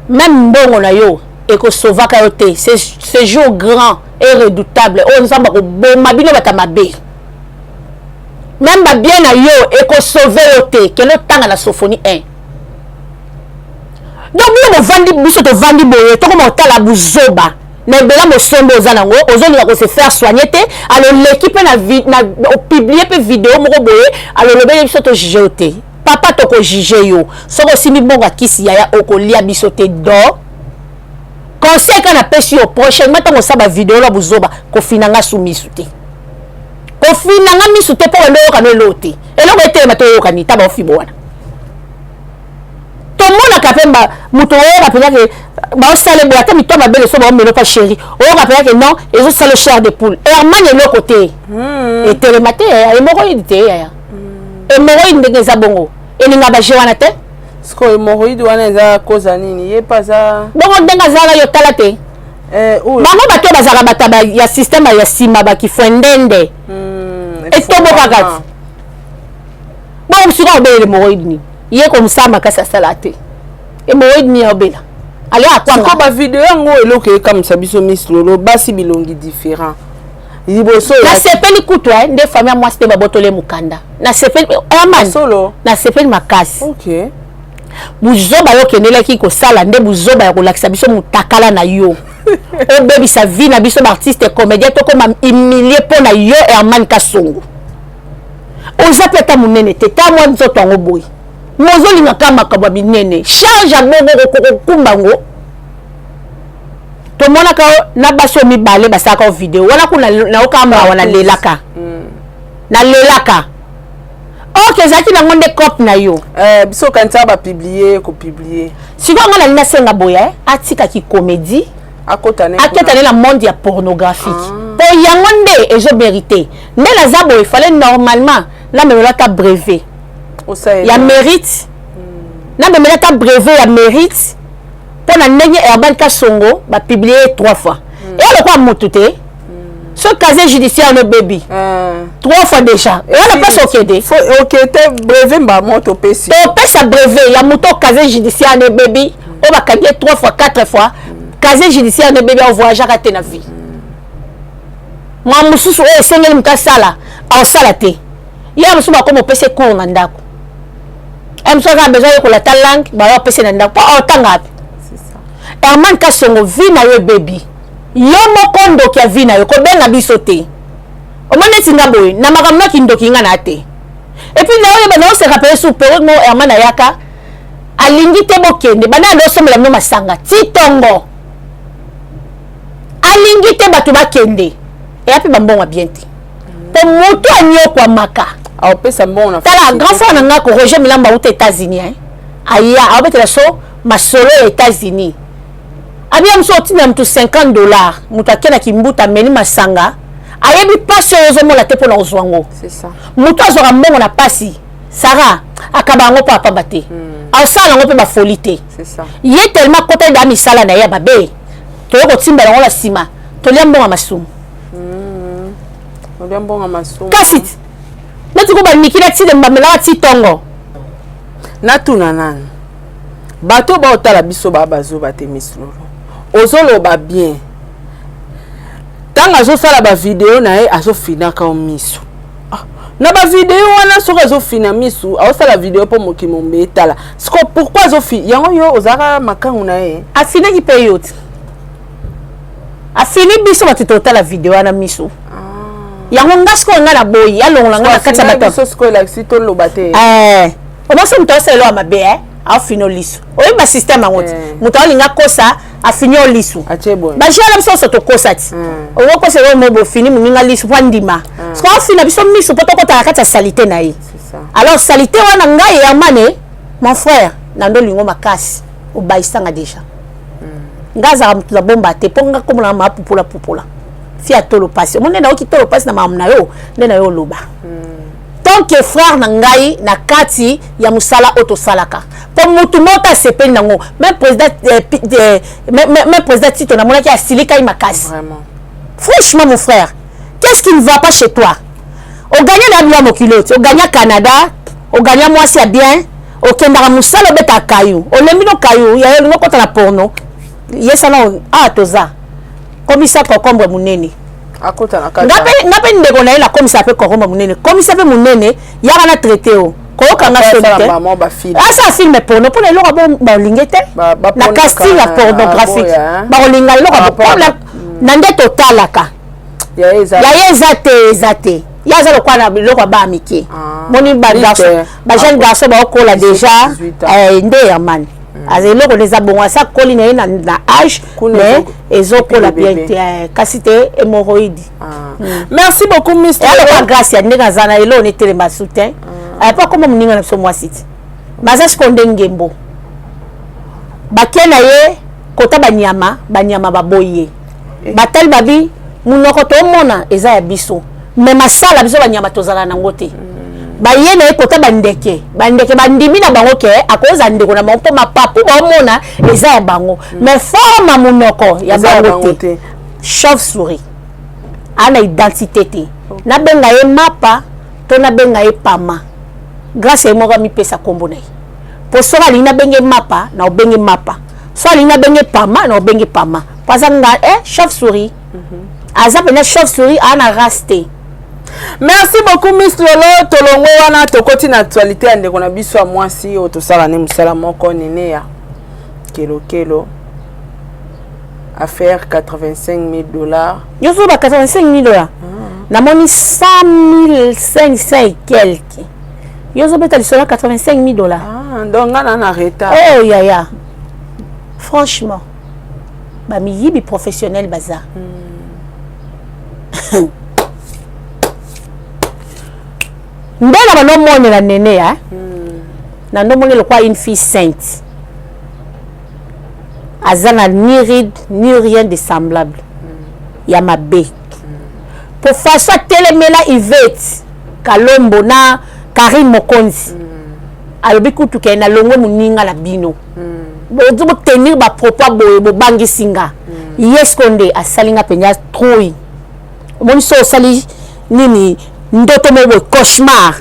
même mbongo na yo et ko sauvaka yo te ce jour grand et redoutable on nzamba ko boma bino batamabe même ba bien na yo et ko sauver yo te que le temps à la Sophonie 1 donc nous vandi biso to vandi boye to ko tala buzoba na bela mo sombo zanango ozoni ko se faire soigner te alors l'équipe na publier pe vidéo moko boye alors le bela biso to juger te papa to ko juger yo soko simi bonga kisi ya oko lia biso te do conseil kana pesi yo prochainement tango saba vidéo la buzoba ko finanga soumisu te ko finanga misu te po ndo kana lote eloko ete mato yo kani taba ofibo wana to mona kapemba muto yo kapela ke ba osale bo ata mitoma bele so ba omelo pa chéri o kapela ke non ezo sale chair de poule Herman e loko te et telemate ya moko idite ya hémorroïde ndenge za bongo elinga ba jewana te Sko hémorroïde wana za koza nini ye paza bongo ndenga zala yo tala te bango bato bazaka bataba ya système ya sima bakifwendende etoboka kati bongo sika obele hémorroïde ni ye ko musama kasa sala te hémorroïde ni obela ali akwanga ko ba vidéo yango eloko ekamisa biso Miss Lolo basi bilongi différent liboso na sepeli kutwa nde famille mwasi te babotole mukanda na sepeli Herman solo na sepeli makasi OK buzoba yo kendelaki ko sala nde buzoba ya kolakisa biso mutakala na yo obebisa vie na biso artiste comédien to koma humilier po na yo Herman Kasongo oza peta munene te ta mwa nzoto yango boy mozolinga kama kabwa binene charge abongo kokumbango to mona ka na baso mibale basaka video wana kuna na okamba wana lelaka na lelaka OK zaki na ngonde cop na yo biso kanta ba publier ko publier siko ngana lina senga boya atika ki comédie akotane la monde ya pornographique po yango nde ezo mérité nde la zabo il fallait normalement na memela ta brevet ya mérite na memela ta brevet ya mérite pour na ndenge Herman Kasongo ba publier 3 fois et le quoi mutute ce casier judiciaire no baby 3 fois déjà et on a pas sokédé OK te brevet ba moto pesi to pesa brevet ya moto casier judiciaire no baby on va gagner 3 fois 4 fois casier judiciaire no baby on voyage à na vie moi mususu o sengeli mukasala au salate ya mususu ba comme pesa cours na ndako emso ka besoin ko la ta langue ba pesa na ndako pa otanga c'est ça Herman Kasongo vi na yo baby yo moko ndoki ya vi na yo ko benga biso te o mane tinga boy na makamna ki ndoki nga na te et puis na yo ba se rappeler super mo Herman ayaka alingi te bokende bana ndo somela no masanga titongo alingi te batu bakende et api bambonga bien te po moto anyo kwa maka au pesa mbona tala grand frère nanga ko Roger Milamba aux États-Unis aya abetela so masolo aux États-Unis abia msoti na mtu $50 mutu akena kimbuta meni masanga ayebi pasi ozo mola te pona ozwango c'est ça mutu azwaka mbongo na pasi Sarah akabango pa pamba te ausala ngo pe ba folie te c'est ça ye tellement côté da misala na ya babe to ko timba ngo la sima to lia mbongo masumu olia mbongo masumu kasit nati ko ba nikila ti de mbamela ti tongo na tuna nani bato ba otala biso ba bazo ba te Miss Lolo ozolo ba bien tanga zo sala ba video na e azo finaka o miso na ba video wana soka zo fina misu azo sala video po mokimo mbetala siko pourquoi zo fi yango yo ozaka makangu na e afina ki period afini biso batito tala video wana miso yango ngasko nga na boyi alongola nga na kati ya bato sosiko elakisi toloba te omoso moto osala wa mabe afini olisu oyeba système yango ti moto aolinga kosa afini olisu bajala biso oso tokosa ti okokosa eloo mo bofini moninga lisu po andima soki afina biso misu po tokotala kati ya salite na ye alors salite wana ngai yamane mon frère na ndo olingo makasi obayisanga déjà ngai azaka moto na bomba te mpo nga komona maapupula fi atolo pasi omone na oki tolo pasi na mamu na yo nde na yo oloba tant que frère na ngai na kati ya musala otosalaka po mutu moko asepeli nango même président Tito na monaki asilika yi makasi franchement mon frère qu'est-ce qui ne va pas chez toi o gagner la bien mokiloti o gagner Canada o gagner moi c'est bien o kendara musala obeta kayu o lembi no kayu ya yo kota na porno yesa na toza komisa kokombre munene akota na kata ngape ndeko na ela komisa pe kokombre munene komisa pe munene yaka na traité o kokanga solite asa filme porno pour les loka ba lingete na casting ya pornographique ba linga loka ba na nde totalaka ya ezate ya za lokwa na biloko ba amike moni ba garçon ba jeune garçon ba okola déjà nde ya man azelo ko les abonga sa koli na âge mais ezokola bien kasi te hémorroïde merci beaucoup Mr. alors grâce ya ndeka zana elo on était ma soutien pas comme moninga na so moi site baza skonde ngembo bakena ye kota banyama baboye batal babi munoko to mona eza ya biso mais masala biso banyama tozala nango te bayena ye kota bandeke bandimi na bango ke akoza ndeko na bango mapapu omona eza ya bango mais forma munoko ya bango te chauve-souris ana identité te na benga ye mapa to na benga ye pama grâce à moi mi pesa kombo na ye po so ali na benge mapa na obenge mapa so ali na benge pama na obenge pama pasanga chauve-souris aza pena chauve-souris ana raste. Merci beaucoup Miss Lolo tolongo wana tokoti na actualité ande kona biso a mwasi otosala ne musala moko nene ya kelo affaire $85,000 yozo ba $85,000 na moni 100,500 et quelques yozo beta lisolo $85,000 donc ngana na retard oh ya franchement ba miyibi professionnel baza ndela bano mone la nene ya na ndo mone lokwa une fille sainte azana ni ride ni rien de semblable ya mabe pour façon telemela Yvette Kalombo na Karim Mokonzi alobi kutu ke na longo muninga la bino bozo tenir ba propos boye bo bangi singa yes konde asalinga penya trouille moni so sali nini ndoto mo cauchemar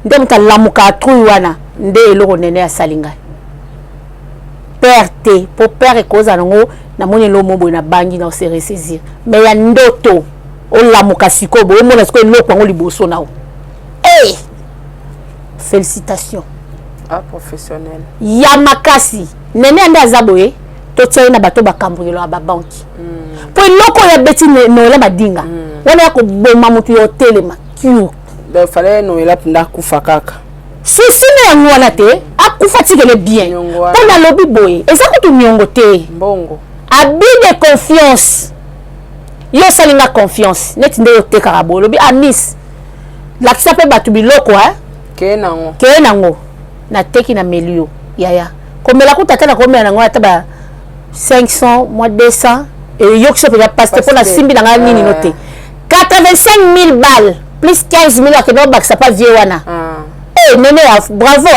ndem ta lamuka trouille wana nde eloko nene asalinga perte pour père cause nango na moni lo mo boye na bangi na se ressaisir mais ya ndoto o lamuka sikobo o mona siko eloko ngo liboso nao félicitations professionnel ya makasi nene ande azaboye to tsaina bato bakambuyelo ba banki po eloko ya beti no la badinga wana ya ko boma mutu yo telema kiu de fallait no ela pinda kufa kaka si ne ngwana te akufa tikele bien po na lobi boye ezako tu nyongo te mbongo abus de confiance yo salinga confiance net nde yo te karabo lobi amis la kisape batu biloko ke nango na teki na melio yaya komela kutata na komela nango ata ba 500 moins 200 et yo kiso peut passer pour la simbi na nini noté 85,000 balles plus 15,000 que no baksa pas vieux wana nene bravo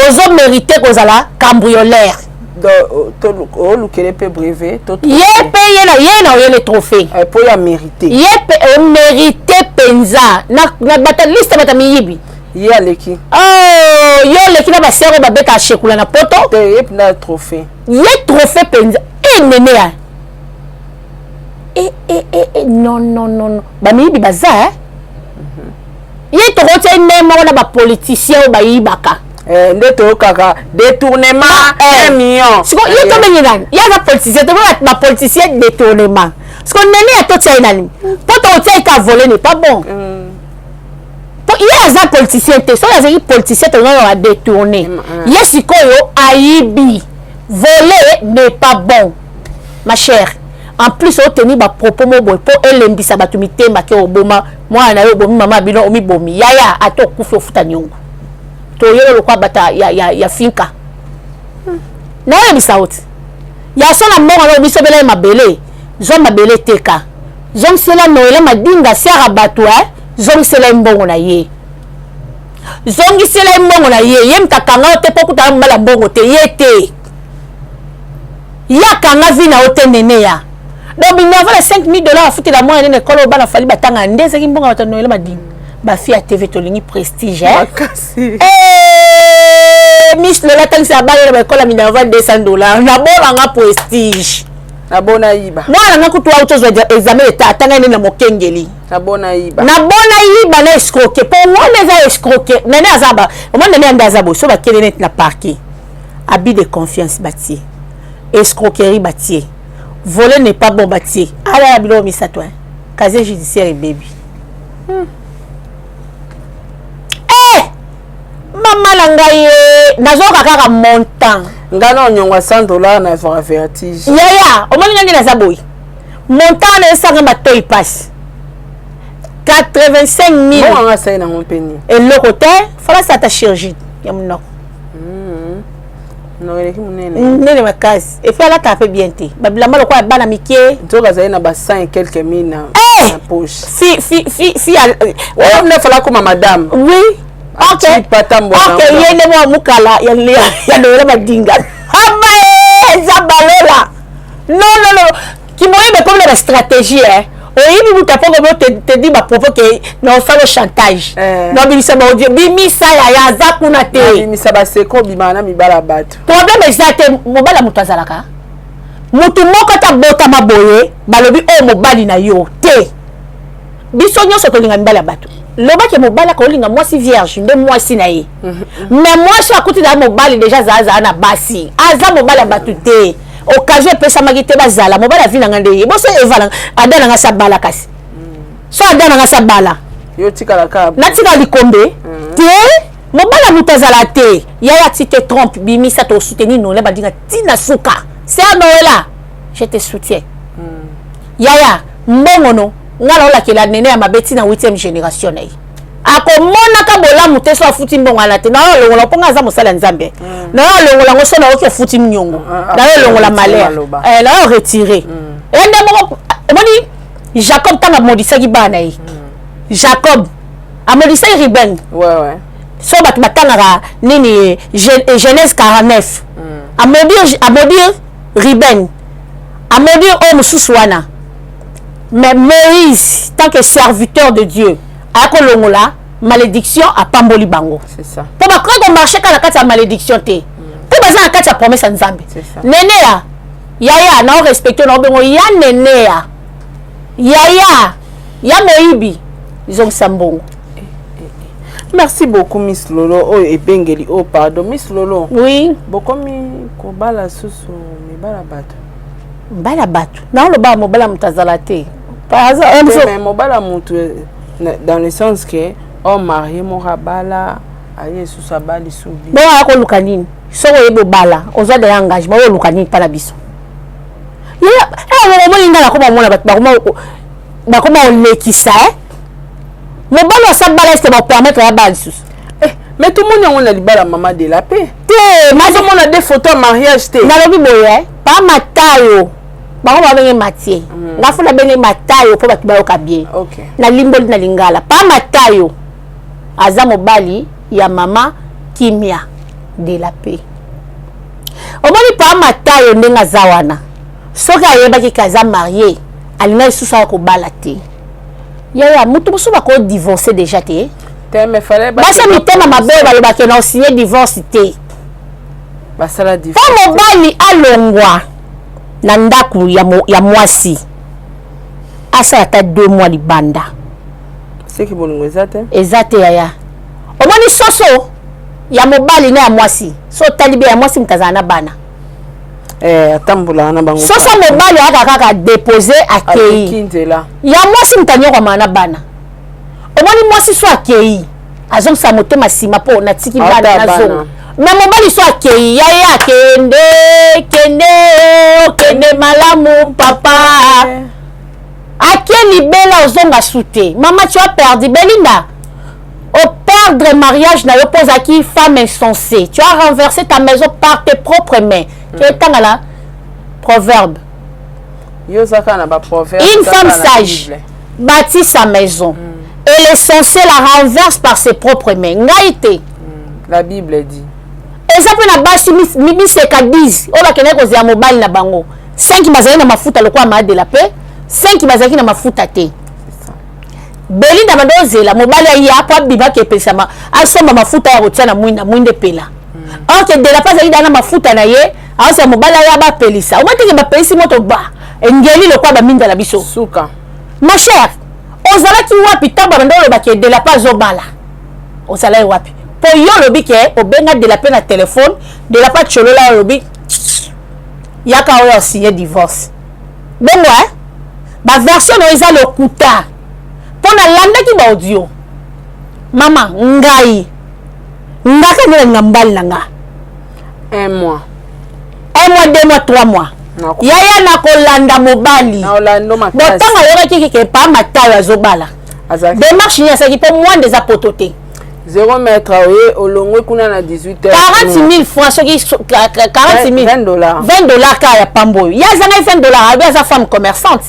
ozo mérité kozala cambrioleur to lukele pe brevet to ye le trophée pour ya mérité ye pe mérité penza na bata liste bata miyibi ye aleki yo leki na basero babeka shekula na poto te ye na trophée ye trophée penza nene ya non ba miyibi baza ye to rote nemo na ba politicien ba yibaka ndeto kaka détournement 1 million. Siko yo to bengi nani? Ya za politicien to ba politicien détournement. Siko nene ya to tia nani? Poto otia ka voler n'est pas bon. To ya za politicien te, so ya za politicien to va détourner. Ya siko yo aibi. Voler n'est pas bon. Ma chère. En plus o tenir ba propos mo boy po elembisa batumite make oboma mwana yo bomi mama bino omi bomi yaya ato kufu futa nyongo. To yelo lokwa bata ya finka na ya bisauti ya sona mbongo lo bisobela mabele zo mabele teka zo msela noele madinga sera batu zo msela mbongo na ye zongi sela mbongo na ye mtakanga te pokuta mbala mbongo te ye te ya kanga vina ote nene ya donc il y avait $5,000 à foutre la moyenne de l'école au bas fallait batanga ndeze ki mbongo bata noele madinga ba fi à TV tolingi prestige Miss Lola tant ça balle ba kola minava $200 na bona nga prestige na bona yiba mwana nga kutu auto zo examen eta tanga ni na mokengeli na bona yiba na escroquer pour moi les escroquer nene azaba moi nene andazabo so ba kelene na parquet habit de confiance bâti escroquerie bâti voler n'est pas bon bâti ala bilo mi ça toi casier judiciaire baby Mama langaye nazoka kaka montant ngana nyongwa $100 na fa vertige yaya omoni ngangi na zaboy montant na esanga matoi passe 85,000 bon nga sai na ngompeni et le côté fala sa ta chirurgie ya munoko no ele ki munene nene makazi et puis ala ta fait bien te babila malo kwa bana mikie ntoka zai na ba 100 et quelques mille na poche fi on ne fala comme madame oui ok yene mo mukala ya lora madinga aba zabalola non qui moye comme la stratégie oyibi mutapo ko te dit ba propos que non fa le chantage non bilisa ba odi bimisa ya zakuna te bimisa ba seko bimana mibala bato problème exacte mobala mutazalaka mutu moko ta bota maboye balobi o mobali na yo te biso nyoso to linga mibala bato loba ke mobala ko linga mwasi vierge nde mwasi na ye mais mwasi akuti da mobali déjà zaza na basi aza mobala batu te occasion pesa magite bazala mobala vina ngande ye boso evala adana nga sabala kasi so adana nga sabala yo tikala ka na tika likombe te mobala mutazala te yaya ti te trompe bimisa to soutenir non le badinga tina suka c'est à Noël je te soutiens yaya mbongo no ngala ola kela nene ya mabeti na 8e génération na ye akomona ka bolamu te so afuti mbongo na te na yo longola ponga za mosala nzambe na yo longola ngo so na oke futi mnyongo na yo longola malheur na yo retirer ende moko moni Jacob tanga modisaki bana ye Jacob amodisa Ruben ouais so batu batanga nini Genèse 49 amodir Ruben amodir Mususwana. Mais Moïse, tant que serviteur de Dieu, a kolongola malédiction à Pamboli Bango. C'est ça. Pour ma quand on marchait quand la carte malédiction té. Pour baza la carte promesse en Zambie. C'est ça. Néné ya, yaya na respecté na bengo ya néné ya. Yaya, ya moibi. Ils ont sambongo. Merci beaucoup Miss Lolo. Oh et Bengeli. Oh pardon Miss Lolo. Oui. Beaucoup mi ko bala susu mi bala bato. Bala bato. Na lo ba mo bala mutazala te. Par exemple, mais mobala mutu dans le sens que on marié mon rabala aye sous sa bali soubi. Bon ako lukanini. Soko yebo bala, oza de engagement o lukanini para biso. Ya mo linga na ko ba mona ba ko ma olekisa mobala sa bala este ba permettre ya bali sous. Mais tout le monde on a libala maman de la paix. Te, mais tout le monde a des photos mariage te. Na lobi boye, pas matayo. Ba ko ba bengi matie. Ngafuna bengi matayo po batu ba okabie. OK. Na limboli na lingala, pas matayo. Aza mobali ya mama Kimia de la paix. Omoni pa matayo ndenga zawana. Soki ayebaki kaza marié, alinga susa ko balate. Ya mutu musu ba ko divorcer déjà te. Te me fallait ba. Basa mitema mabe ba ke na signer divorce te. Basala divorce. Pa mobali alongwa na ndaku ya mwasi. Asa ta 2 mois libanda. C'est que bon ezate. Ezate yaya. Omoni soso ya mobali na ya mwasi so talibe ya mwasi mkazana na bana atambola na bango so mobali aka déposer akei ya mwasi mtanyoko mana bana omoni mwasi so akei azongisa motema sima po na tiki bana nazo na mobali so akei ya kende malamu papa akeli bela ozonga sute mama tu as perdu Belinda au perdre mariage na pose qui femme insensée tu as renversé ta maison par tes propres mains ketangala proverbe une femme sage bâtit sa maison et l'essentiel la renverse par ses propres mains ngaite la Bible dit exemple na basi mi seka 10 o ba kene ko zia mobile na bango 5 bazali na mafuta lokwa ma de la paix 5 bazali na mafuta te Belinda bandozela mobile ya hapo biba ke pesa ma asomba mafuta ya rotia na mwinde pela ok de la paix na mafuta na ye asa mobile ya ba pelisa o matike ba pelisi moto ba engeli lokwa ba minda la biso suka ma chère ozala ki wapi tamba bandolo ba ke de la paix zobala ozala wapi po yo lobi ke obenga de la paix na téléphone de la paix cholola lobi yaka oyo signé divorce bongo ba version no eza lokuta pona landa ki ba audio mama ngai ngaka ni ngambali nanga 1 mois 2 mois 3 mois yaya na kolanda mobali na olando makasi botanga yoka kiki pa matayo azobala démarche ni asaki po moins des apototé 0 mètre oye olongwe kuna na 18h 40 000 francs soki 40 000 $20 ka ya pamboyo ya zanga $20 abi aza femme commerçante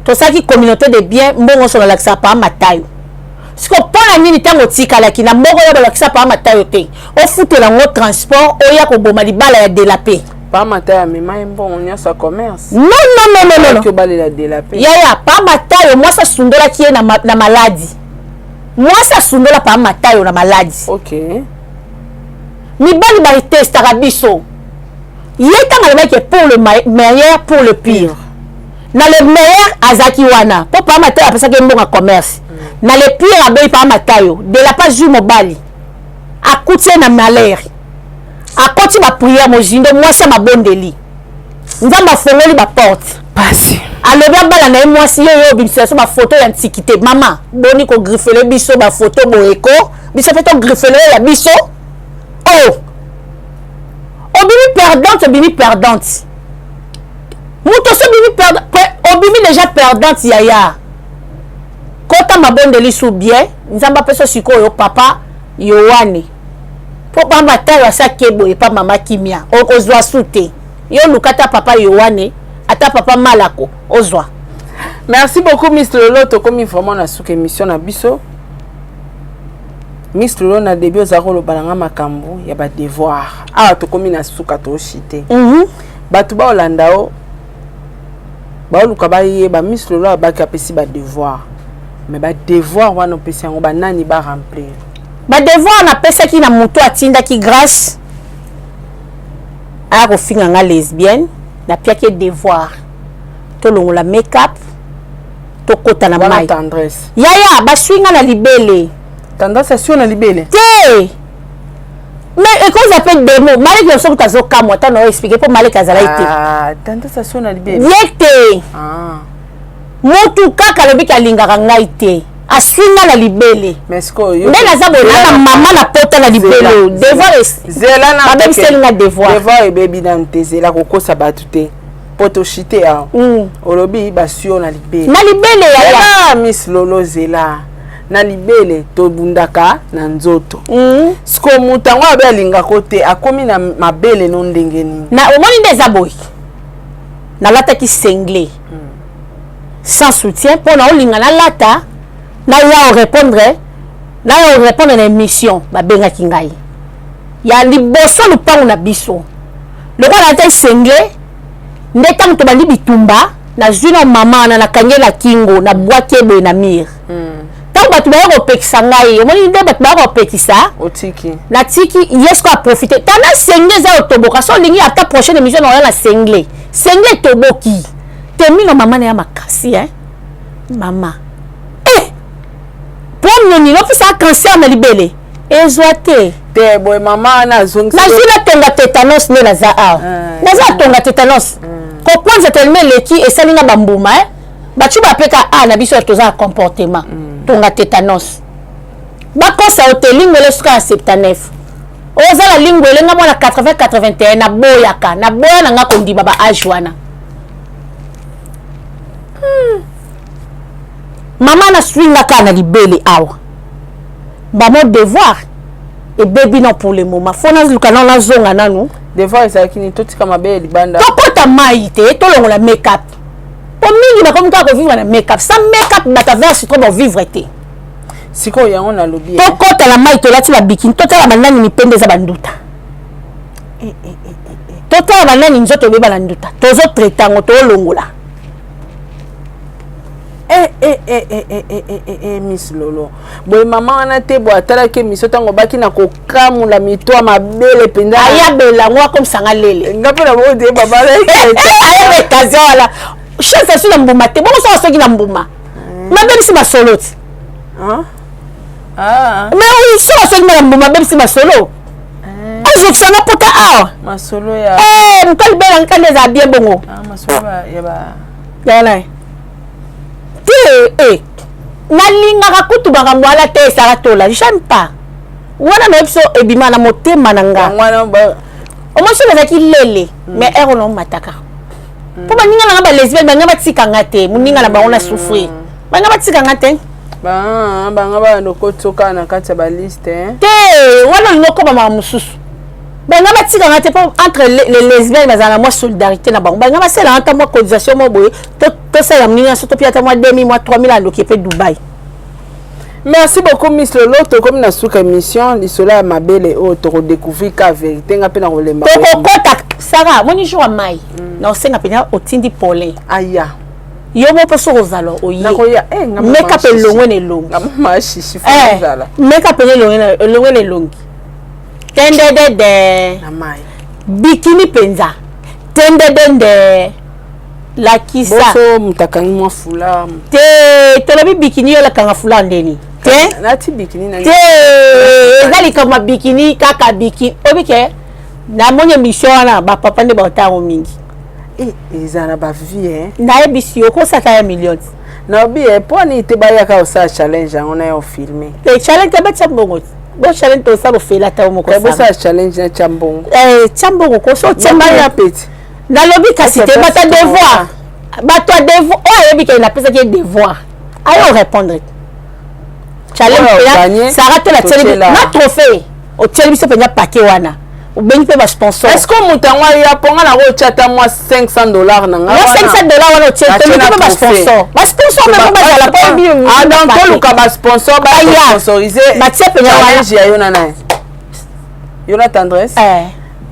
to saki communauté de biens mbongo so lakisa pa matayo siko pona nini tango tikalaki na mbongo ya lakisa pa matayo te o futela ngo transport oya ko boma libala ya de la paix pa matayo mema mbongo nyasa commerce non que balela de la paix ya pa matayo moi ça sundola ki na maladie moi ça sundola pa matayo na maladie OK mibali ba testaka biso yetanga le mec pour le meilleur pour le pire na le meilleur azaki wana po pa matayo apesa ke mbonga commerce na le pire abe pa matayo de la pas ju mobali akutie na malheur akoti ba prière mojindo mwasi mabondeli nzamba fongoli ba porte pasi alobi abala na mwasi yo bimisa so ba photo ya antiquité mama boni ko griffele biso ba photo boeko biso fait to griffele ya biso oh obimi perdante muto so bimi perdante obimi déjà perdante yaya kota mabondeli sou bien nzamba peso sikoyo papa yoane po pamba tayo asakebo e pa mama kimia okozwa sute yo lukata papa yoane ata papa malako ozwa. Merci beaucoup Miss Lolo to komi vraiment na suka émission na biso Miss Lolo na début ozako lo balanga makambo ya ba devoir to komi na suka to shite batu ba olandao ba luka ba ye ba Miss Lolo ba ka pesi ba devoir mais ba devoir wana pesi ngo ba nani ba remplir ba devoir na pesa ki na muto atinda ki grâce a ko finga nga lesbienne na pia ke devoir to longola make-up to kota na mai tendresse yaya ba swinga na libele tendresse sio na libele te mais et qu'on appelle des mots malek yo so tazo kamwa ta no expliquer pour malek azala ite tendresse sio na libele yete motu kaka lobi kalingaka ngai te aswinga na libele mesko yo ndena za bona mama na pota na libele devoir zela na babebiselinga devoir ebebi na ntezela kokosa batu te poto shite a olobi basio na libele ya Miss Lolo zela na libele to bundaka na nzoto sko mutango abe alinga kote akomi na mabele no ndenge ni na omoni ndeza boy na lata ki sengle sans soutien pour na olinga na lata na ya répondre na émission ba benga kingai ya liboso lupango na biso loko na ta sengle ndeta mto bandi bitumba na zuna mama na kangela kingo na bwakebe na mir tango batu ba ko pekisa ngai omoni nde batu ba ko pekisa otiki na tiki yesko a profiter tana sengle za otoboka so lingi ata prochaine émission na sengle toboki temino mama na ya makasi mama pour nous ni l'office a cancer na libele ezwate te boy mama na zongi nazila tonga tétanos ne naza awa naza tonga tétanos ko kwanza tellement leki esalinga bambuma bachu bapeka na biso toza comportement tonga tétanos bakosa hotelingwele suka 79 ozala lingwele nga mwana 80-81 na boyaka na boya na nga kondiba ba age wana mama na swinga ka na libele awa ba mon devoir et baby non pour le moment fona lukana na zonga nanu devoir ezalaki ni totika mabe libanda tokota mai te tolongola make-up po mingi bakomika kovivre na make-up sans make-up bata verse trop vivre te siko yango na lobi tokota la mai tolati ba bikini totala banani mipende za banduta totala banani nzoto beba na nduta tozo tretango tolongola Miss Lolo boy mama wana te bo atala ke miso tango baki na kokamula mitwa mabele penda aya bela ngwa comme sanga lele ngape na bo de baba le aya betazola chef sur la mbuma te bon so soki na mbuma mabeli si masolo ti mais oui so soki na mbuma mabeli si masolo azo sanga pota awa masolo ya mukali bela nkande za bien bongo masolo ya ba yana nalingaka kutu makambo wana te esala tola j'aime pas wana na biso ebima na motema na nga omosi bazalaki lele mais ere no mataka mpo baninga na nga balesbienne banga batikanga te moninga na bango na souffrir banga batikanga te banga bandokotoka na kati ya baliste te wana olinga okoma maka mosusu banga batikanga te mpo entre les lesbiennes bazala mwa solidarité na bango banga basalanga ata mwa cotisation mo boye tosala moninga so topia ata mwa 2000 mwa 3000 andoki epe Dubaï. Merci beaucoup Miss Lolo comme na suka émission lisolo ya mabele o to redécouvrir ka vérité nga pe na rolema to kota Sarah moni jour mai na osenga pena otindi pole aya yo mo peso ozalo oyi na koya make up elongwe ne longi ngama shishi fuzala make up elongwe ne longi tende de na mai bikini penza tende la kisa boso mutakangi mwa fula te tolobi bikini yo la kanga fula ndeni te nati bikini na te ezali kama bikini kaka bikini obike na monye mission na ba papa nde ba otango mingi ezana ba vie na ebisi yo ko sata ya millions na obi poni te ba ya ka osa challenge on a filmer te challenge ba chambongo bo challenge to sa bo fela ta mo ko sa bo challenge na chambongo chambongo ko so chamba ya peti na lobi kasi te bata devoir bato devoir o yebi ke na pesa ke devoir ayo répondre challenge ça rate la télé na trophée o télé biso penya paquet wana o bengi pe ba sponsor est-ce que mutangwa ya ponga na ko chata moi $500 na nga $500 wana o télé pe ba sponsor même ba la pa bi donc to luka ba sponsor ba sponsoriser ba tie penya wana ya yona na yona tendresse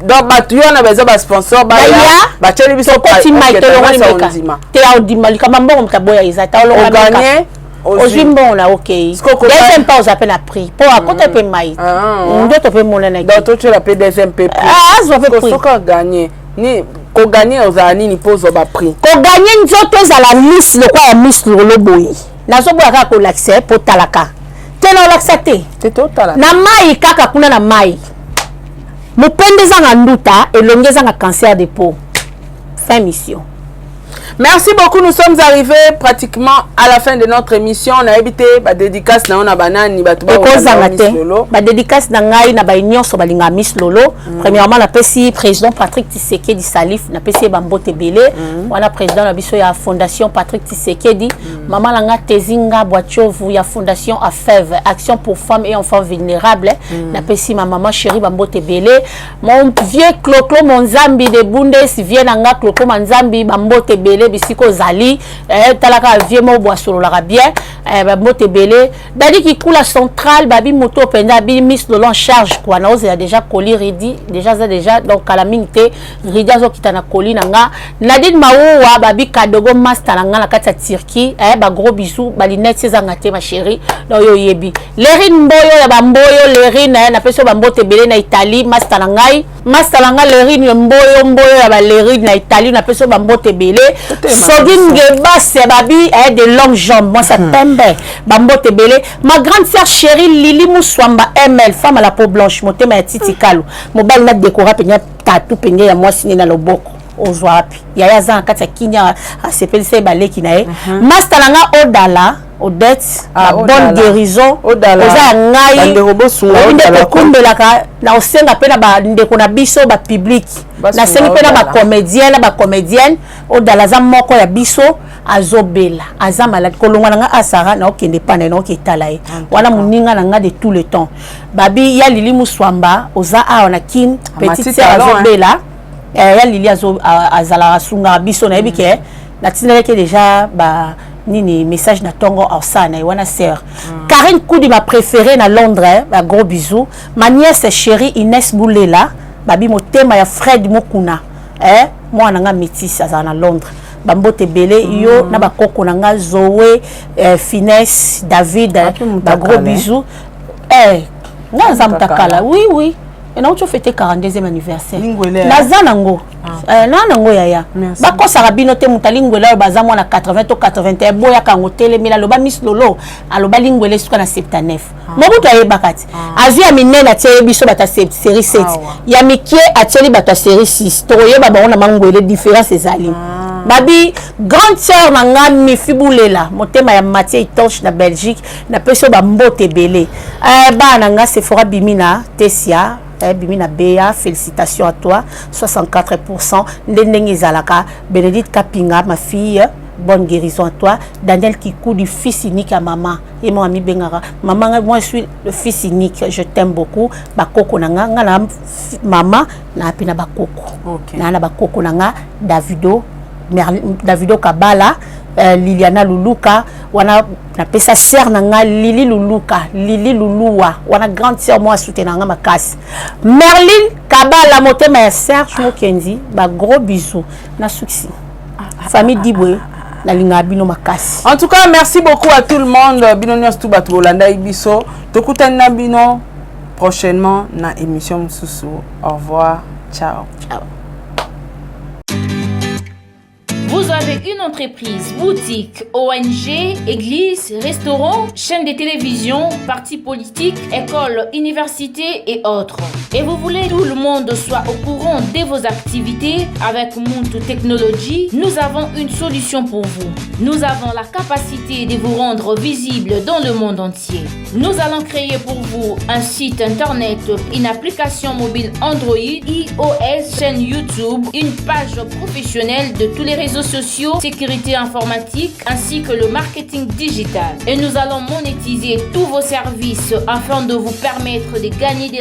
donc batu yona beza ba sponsor ba ya ba teli biso koti mai to ngoni te audima likama mbongo mtaboya izata lo gagner ozimbo na okay deuxième pas aux appels à prix pour à côté pe mai ndoto pe mona na donc to la pe deuxième pe zo pe prix ko gagner ni ko gagner ozani ni pose ba prix ko gagner nzoto za la miss le quoi miss le boy na zo boya ka ko l'accès pour talaka tena l'accès te total na mai kaka kuna na mai mupendeza nga nduta elongeza nga cancer de peau fin mission. Merci beaucoup, nous sommes arrivés pratiquement à la fin de notre émission. On a évité la dédicace na ona banani ba dédicace na ngai na ba union so balinga Miss Lolo. Premièrement la pesi président Patrick Tshisekedi Salif na pesi bambote belé. Wana président na biso ya fondation Patrick Tshisekedi. Maman langa Tezinga Boachovu ya fondation AFEV Action pour femmes et enfants vulnérables. Na pesi ma maman chérie bambote belé. Mon vieux Cloclo Monzambi de Bundes vient nanga Cloclo Monzambi bambote belé bisiko zali talaka vie mo boisolo la bien bambote belé dadi ki kula centrale babi moto penda bi Miss Lolo en charge quoi na oza déjà colis ridi déjà donc à la minute ridi azo kitana colis nanga Nadine Maouwa babi kadogo master nanga na kati ya Turquie ba gros bisous ba linette ezanga te ma chérie donc yo yebi Lerine Mboyo ya bamboyo Lerine na peso bambote belé na Italie master nanga Lerine Mboyo ya ba Lerine na Italie na peso bambote belé Sogi ngeba se babi de longues jambes. Moi ça pembe. Bambote belé. Ma grande sœur chérie Lili Mouswamba ML, femme à la peau blanche, motema ya titi kalu. Mobile na décora penya tatou penya ya moi signé na loboko. Ozwapi. Yaya za kati ya kinya a sepelise baleki na ye. Master nanga Odala. Odette, la bonne guérison. Odala. Oza ngai. Ndeko kumbelaka na osenga pe na ba ndeko na biso ba public. Na sengi pe na ba comédienne, Odala za moko ya biso azobela. Aza malade kolongwa nga asara na okende pana na oketala ye. Wana muninga na nga de tout le temps. Babi ya Lili Mouswamba oza a na kin petite sœur azobela. Ya Lili azala asunga biso na ebike. Na tineleke déjà ba nini message na tongo Orsana et wana sœur. Karine Koudi ma préférée na Londres, un gros bisou. Ma nièce chérie Inès Boulela, babi motema ya Fred Mokuna. Moi nanga métis à na Londres. Bambote belé yo na ba koko nanga Zoé, Finesse, David, ba gros bisou. Nga zamtakala. Oui. Et non tu fêté 42e anniversaire. Nazanango. Nanango yaya. Bako sarabino te mutalingwela baza mwana 80 to 81 boya kango telemela loba Miss Lolo aloba lingwele suka na 79. Mobutu ayebakati. Azu ya minene atie biso bata série 7. Ya mikie atieli bata série 6. Toroyeba ba ona mangwele différence ezali. Babi grande sœur nanga Mifibulela motema ya Mathieu Torche na Belgique na peso ba mbote belé. Ba nanga Sephora Bimina Tessia Bimina Béa, félicitations à toi, 64%. Ndenge Zalaka, Bénédicte Kapinga, ma fille, bonne guérison à toi. Daniel Kikou, du fils unique à maman. Et mon ami Bengara. Maman, moi je suis le fils unique, je t'aime beaucoup. Bakoko nanga, ngana maman, na pina bakoko. Na bakoko nanga, Davido Kabala. Liliana Luluka wana na pesa sœur nanga Lili Luluka Lili Lulua wana grande sœur moi soutenanga makasi Merlin Kabala motema ya Serge Mokendi ba gros bisous na succès famille Dibwe na linga bino makasi. En tout cas merci beaucoup à tout le monde bino nyos tout batu Holanda ibiso tokutana bino prochainement na émission Mususu. Au revoir, ciao. Vous avez une entreprise, boutique, ONG, église, restaurant, chaîne de télévision, parti politique, école, université et autres. Et vous voulez que tout le monde soit au courant de vos activités avec Muntu Technology, nous avons une solution pour vous. Nous avons la capacité de vous rendre visible dans le monde entier. Nous allons créer pour vous un site internet, une application mobile Android, iOS, chaîne YouTube, une page professionnelle de tous les réseaux sociaux, sécurité informatique ainsi que le marketing digital. Et nous allons monétiser tous vos services afin de vous permettre de gagner des